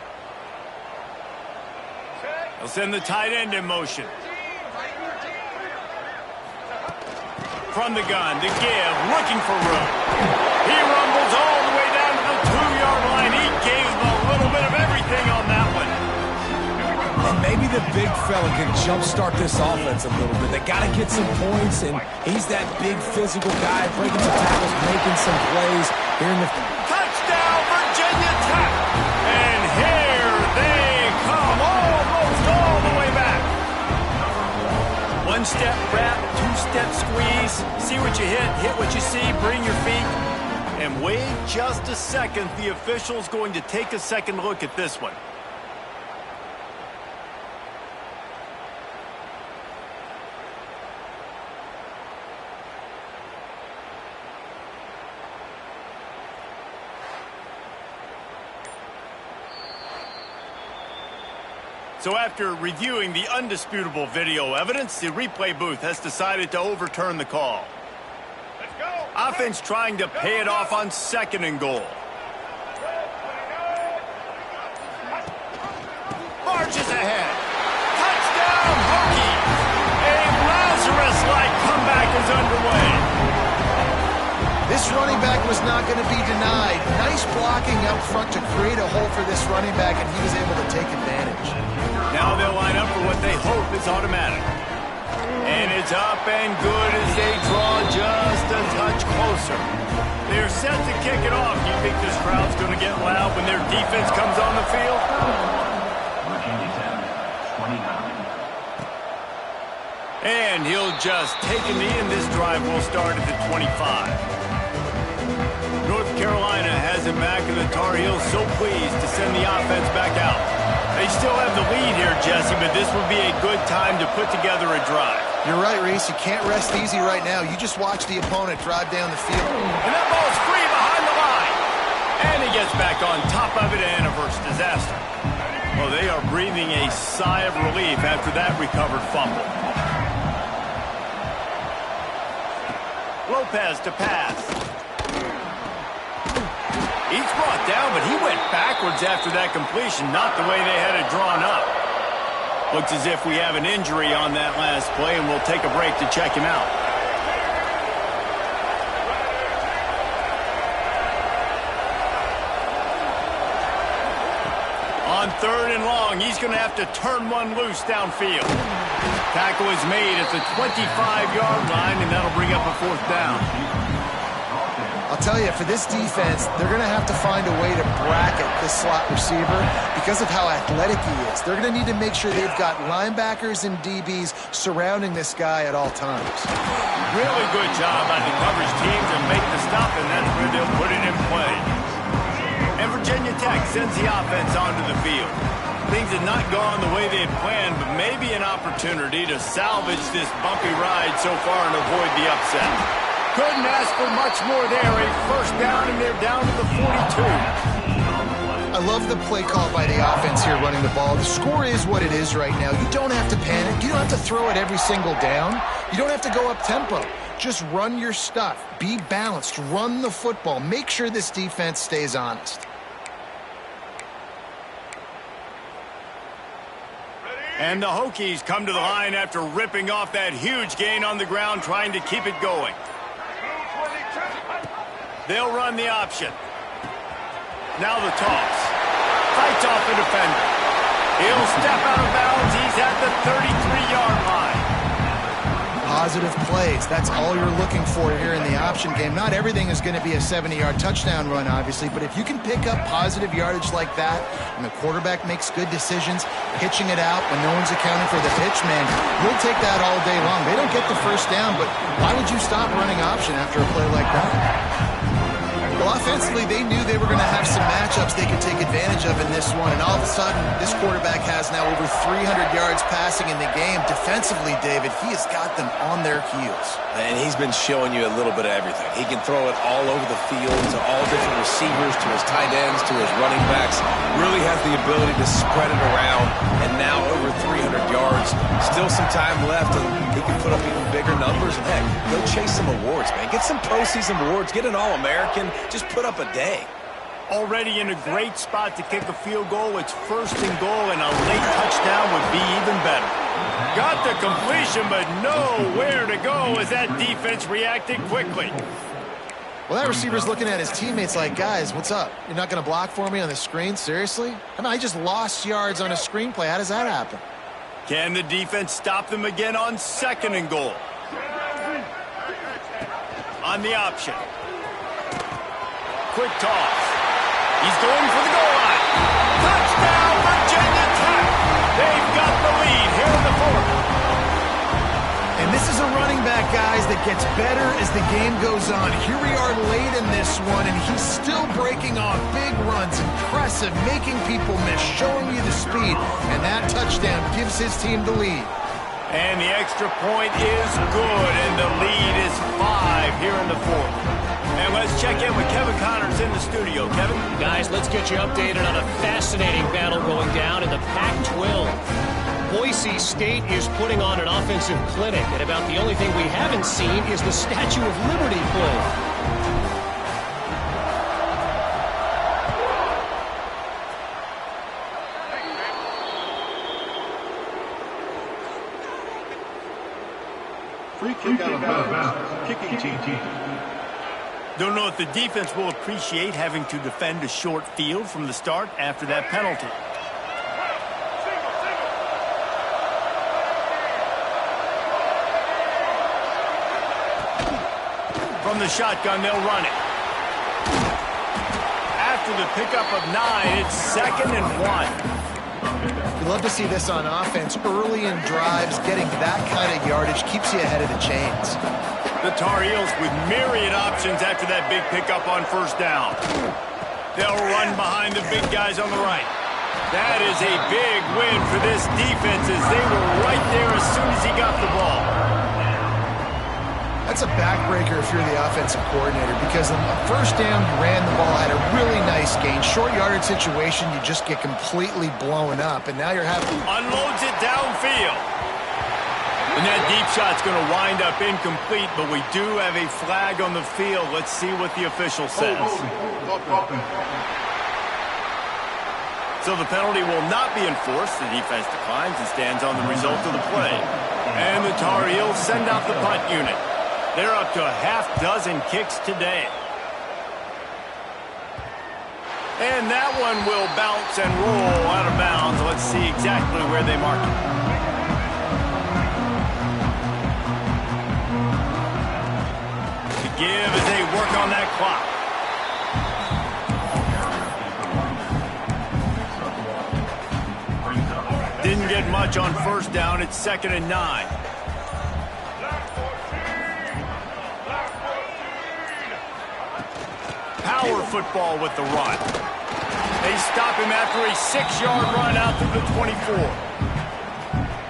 They'll send the tight end in motion. From the gun, the give, looking for room. He rumbles all the way down to the 2-yard line. He gave a little bit of everything on that one. And maybe the big fella can jumpstart this offense a little bit. They got to get some points, and he's that big physical guy, breaking some tackles, making some plays here in the... Touchdown, Virginia Tech! And here they come, almost all the way back. One-step wrap, two-step squeeze. See what you hit what you see, bring your feet. And wait just a second. The official's going to take a second look at this one. So after reviewing the undisputable video evidence, the replay booth has decided to overturn the call. Let's go. Offense trying to pay it off on 2nd and goal. Marches ahead. Touchdown, Hokies. A Lazarus-like comeback is underway. This running back was not going to be denied. Nice blocking up front to create a hole for this running back, and he was able to take advantage. Now they'll line up for what they hope is automatic. And it's up and good as they draw just a touch closer. They're set to kick it off. Do you think this crowd's going to get loud when their defense comes on the field? Virginia Tech, 29. And he'll just take a knee, and this drive will start at the 25. North Carolina has it back, and the Tar Heels so pleased to send the offense back out. They still have the lead here, Jesse, but this would be a good time to put together a drive. You're right, Reese. You can't rest easy right now. You just watch the opponent drive down the field. And that ball's free behind the line. And he gets back on top of it and averts disaster. Well, they are breathing a sigh of relief after that recovered fumble. Lopez to pass. He's brought down, but he went backwards after that completion, not the way they had it drawn up. Looks as if we have an injury on that last play, and we'll take a break to check him out. On 3rd and long, he's going to have to turn one loose downfield. Tackle is made at the 25-yard line, and that'll bring up a 4th down. I'll tell you, for this defense, they're going to have to find a way to bracket this slot receiver because of how athletic he is. They're going to need to make sure they've got linebackers and DBs surrounding this guy at all times. Really good job by the coverage team to make the stop, and that's where they'll put it in play. And Virginia Tech sends the offense onto the field. Things had not gone the way they had planned, but maybe an opportunity to salvage this bumpy ride so far and avoid the upset. Couldn't ask for much more there. A 1st down, and they're down to the 42. I love the play call by the offense here running the ball. The score is what it is right now. You don't have to panic. You don't have to throw it every single down. You don't have to go up tempo. Just run your stuff. Be balanced. Run the football. Make sure this defense stays honest. And the Hokies come to the line after ripping off that huge gain on the ground, trying to keep it going. They'll run the option. Now the toss. Fights off the defender. He'll step out of bounds. He's at the 33-yard line. Positive plays. That's all you're looking for here in the option game. Not everything is going to be a 70-yard touchdown run, obviously, but if you can pick up positive yardage like that and the quarterback makes good decisions, pitching it out when no one's accounting for the pitch, man, you'll take that all day long. They don't get the 1st down, but why would you stop running option after a play like that? Well, offensively, they knew they were going to have some matchups they could take advantage of in this one, and all of a sudden, this quarterback has now over 300 yards passing in the game. Defensively, David, he has got them on their heels. And he's been showing you a little bit of everything. He can throw it all over the field to all different receivers, to his tight ends, to his running backs. Really has the ability to spread it around, and now over 300 yards. Still some time left, and he can put up even bigger numbers. And heck, go chase some awards, man. Get some postseason awards. Get an All-American. Just put up a day. Already in a great spot to kick a field goal. It's 1st and goal, and a late touchdown would be even better. Got the completion, but nowhere to go as that defense reacted quickly. Well, that receiver's looking at his teammates like, guys, what's up? You're not going to block for me on the screen? Seriously? I mean, I just lost yards on a screenplay. How does that happen? Can the defense stop them again on 2nd and goal? On the option. Quick toss. He's going for the goal line. Touchdown, Virginia Tech. They've got the lead here in the 4th. And this is a running back guys, that gets better as the game goes on. Here we are late in this one, and he's still breaking off big runs. Impressive, making people miss, showing you the speed. And that touchdown gives his team the lead. And the extra point is good, and the lead is 5 here in the fourth. And let's check in with Kevin Connors in the studio. Kevin? Guys, let's get you updated on a fascinating battle going down in the Pac-12. Boise State is putting on an offensive clinic, and about the only thing we haven't seen is the Statue of Liberty play. Free kick out of bounds. Kicking team. Don't know if the defense will appreciate having to defend a short field from the start after that penalty. From the shotgun, they'll run it. After the pickup of 9, it's 2nd and 1. You love to see this on offense. Early in drives, getting that kind of yardage keeps you ahead of the chains. The Tar Heels with myriad options after that big pickup on first down. They'll run behind the big guys on the right. That is a big win for this defense as they were right there as soon as he got the ball. That's a backbreaker if you're the offensive coordinator, because on the first down, you ran the ball, had a really nice gain. Short yardage situation, you just get completely blown up, and now you're having... Unloads it downfield. And that deep shot's going to wind up incomplete, but we do have a flag on the field. Let's see what the official says. So the penalty will not be enforced. The defense declines and stands on the result of the play. And the Tar Heels send out the punt unit. They're up to a half-dozen kicks today. And that one will bounce and roll out of bounds. Let's see exactly where they mark it. To give as they work on that clock. Didn't get much on first down. It's 2nd and 9. Power football with the run. They stop him after a 6-yard run out to the 24.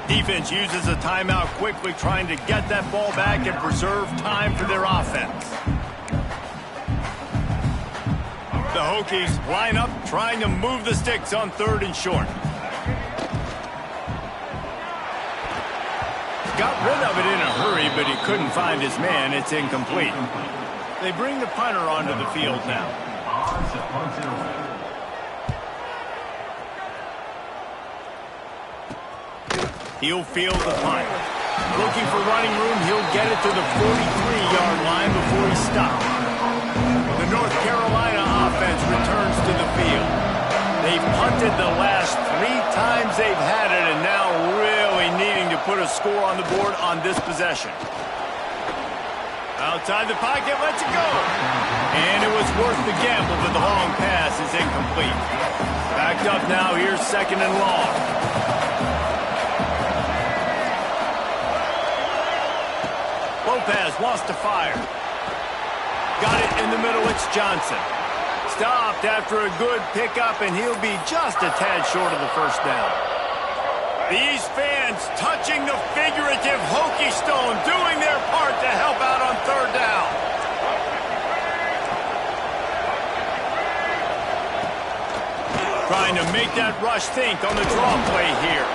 Defense uses a timeout quickly, trying to get that ball back and preserve time for their offense. The Hokies line up, trying to move the sticks on 3rd and short. Got rid of it in a hurry, but he couldn't find his man. It's incomplete. They bring the punter onto the field now. He'll field the punt. Looking for running room, he'll get it to the 43-yard line before he stops. The North Carolina offense returns to the field. They've punted the last 3 times they've had it, and now really needing to put a score on the board on this possession. Outside the pocket, lets it go. And it was worth the gamble, but the long pass is incomplete. Backed up now, here's 2nd and long. Lopez wants to fire. Got it in the middle, it's Johnson. Stopped after a good pickup, and he'll be just a tad short of the first down. These fans touching the figurative Hokie stone, doing their part to help out on 3rd down. Trying to make that rush think on the draw play here.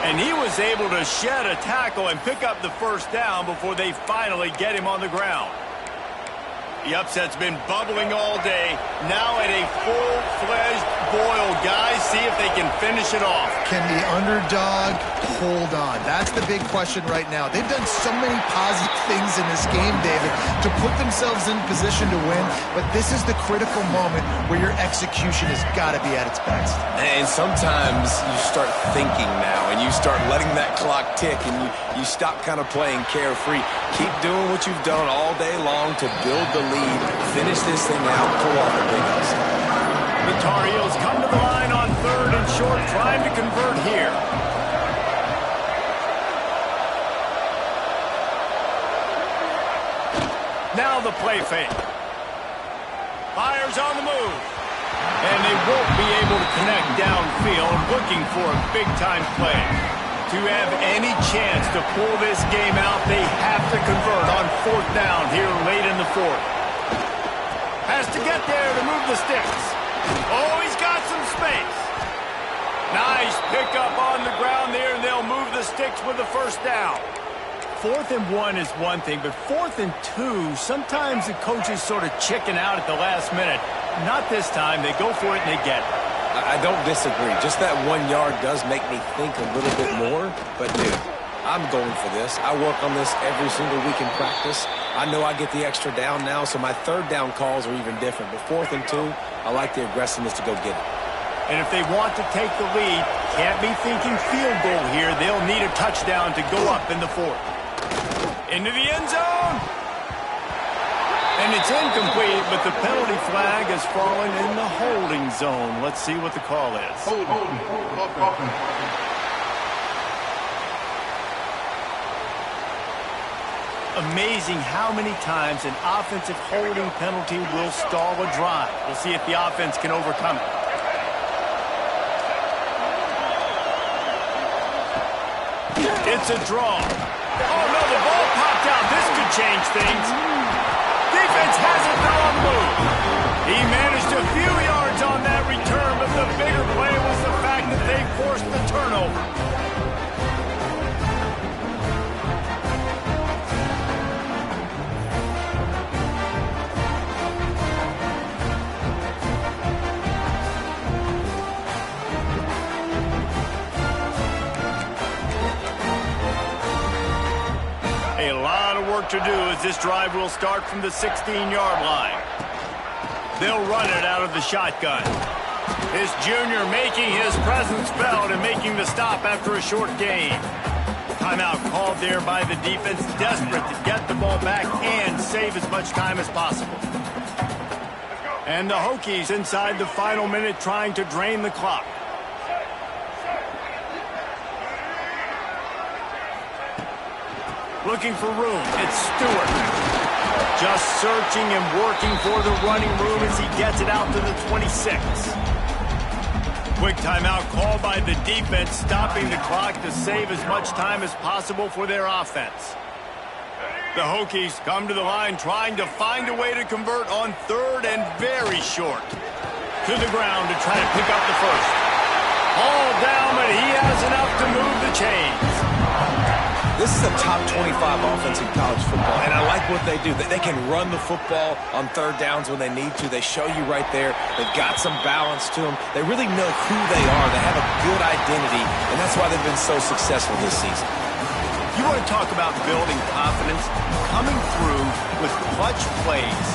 And he was able to shed a tackle and pick up the first down before they finally get him on the ground. The upset's been bubbling all day. Now at a full-fledged boil. Guys, see if they can finish it off. Can the underdog hold on? That's the big question right now. They've done so many positive things in this game, David, to put themselves in position to win, but this is the critical moment where your execution has got to be at its best. And sometimes you start thinking now, and you start letting that clock tick, and you stop kind of playing carefree. Keep doing what you've done all day long to build the lead, finish this thing out, pull off the big upset. The Tar Heels come to the line on 3rd and short, trying to convert here. Now the play fake. Fires on the move. And they won't be able to connect downfield, looking for a big-time play. To have any chance to pull this game out, they have to convert on 4th down here late in the 4th. Has to get there to move the sticks. Oh, he's got some space. Nice pickup on the ground there, and they'll move the sticks with the 1st down. 4th and 1 is one thing, but 4th and 2, sometimes the coaches sort of chicken out at the last minute. Not this time. They go for it and they get it. I don't disagree. Just that 1 yard does make me think a little bit more. But, dude, I'm going for this. I work on this every single week in practice. I know I get the extra down now, so my 3rd down calls are even different. But 4th and 2, I like the aggressiveness to go get it. And if they want to take the lead, can't be thinking field goal here. They'll need a touchdown to go up in the 4th. Into the end zone. And it's incomplete, but the penalty flag has fallen in the holding zone. Let's see what the call is. Amazing how many times an offensive holding penalty will stall a drive. We'll see if the offense can overcome it. It's a draw. Oh, no, the ball popped out. This could change things. Defense has it. They're on the move. He managed a few yards on that return, but the bigger play was the fact that they forced the turnover. A lot of work to do as this drive will start from the 16-yard line. They'll run it out of the shotgun. This junior making his presence felt and making the stop after a short gain. Timeout called there by the defense, desperate to get the ball back and save as much time as possible. And the Hokies inside the final minute trying to drain the clock. Looking for room. It's Stewart. Just searching and working for the running room as he gets it out to the 26. Quick timeout called by the defense, stopping the clock to save as much time as possible for their offense. The Hokies come to the line trying to find a way to convert on 3rd and very short. To the ground to try to pick up the first. All down, but he has enough to move the chains. This is a top 25 offense in college football, and I like what they do. They can run the football on 3rd downs when they need to. They show you right there. They've got some balance to them. They really know who they are. They have a good identity, and that's why they've been so successful this season. You want to talk about building confidence? Coming through with clutch plays,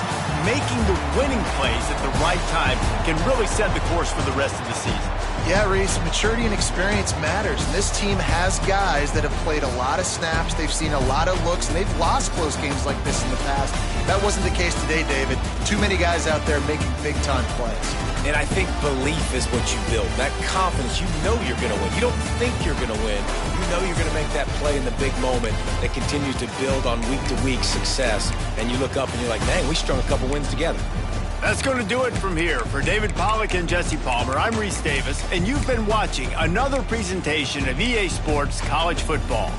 making the winning plays at the right time can really set the course for the rest of the season. Yeah, Reese, maturity and experience matters. And this team has guys that have played a lot of snaps. They've seen a lot of looks, and they've lost close games like this in the past. That wasn't the case today, David. Too many guys out there making big-time plays. And I think belief is what you build. That confidence, you know you're going to win. You don't think you're going to win. You know you're going to make that play in the big moment that continues to build on week-to-week success. And you look up and you're like, dang, we strung a couple wins together. That's going to do it from here. For David Pollack and Jesse Palmer, I'm Reese Davis, and you've been watching another presentation of EA Sports College Football.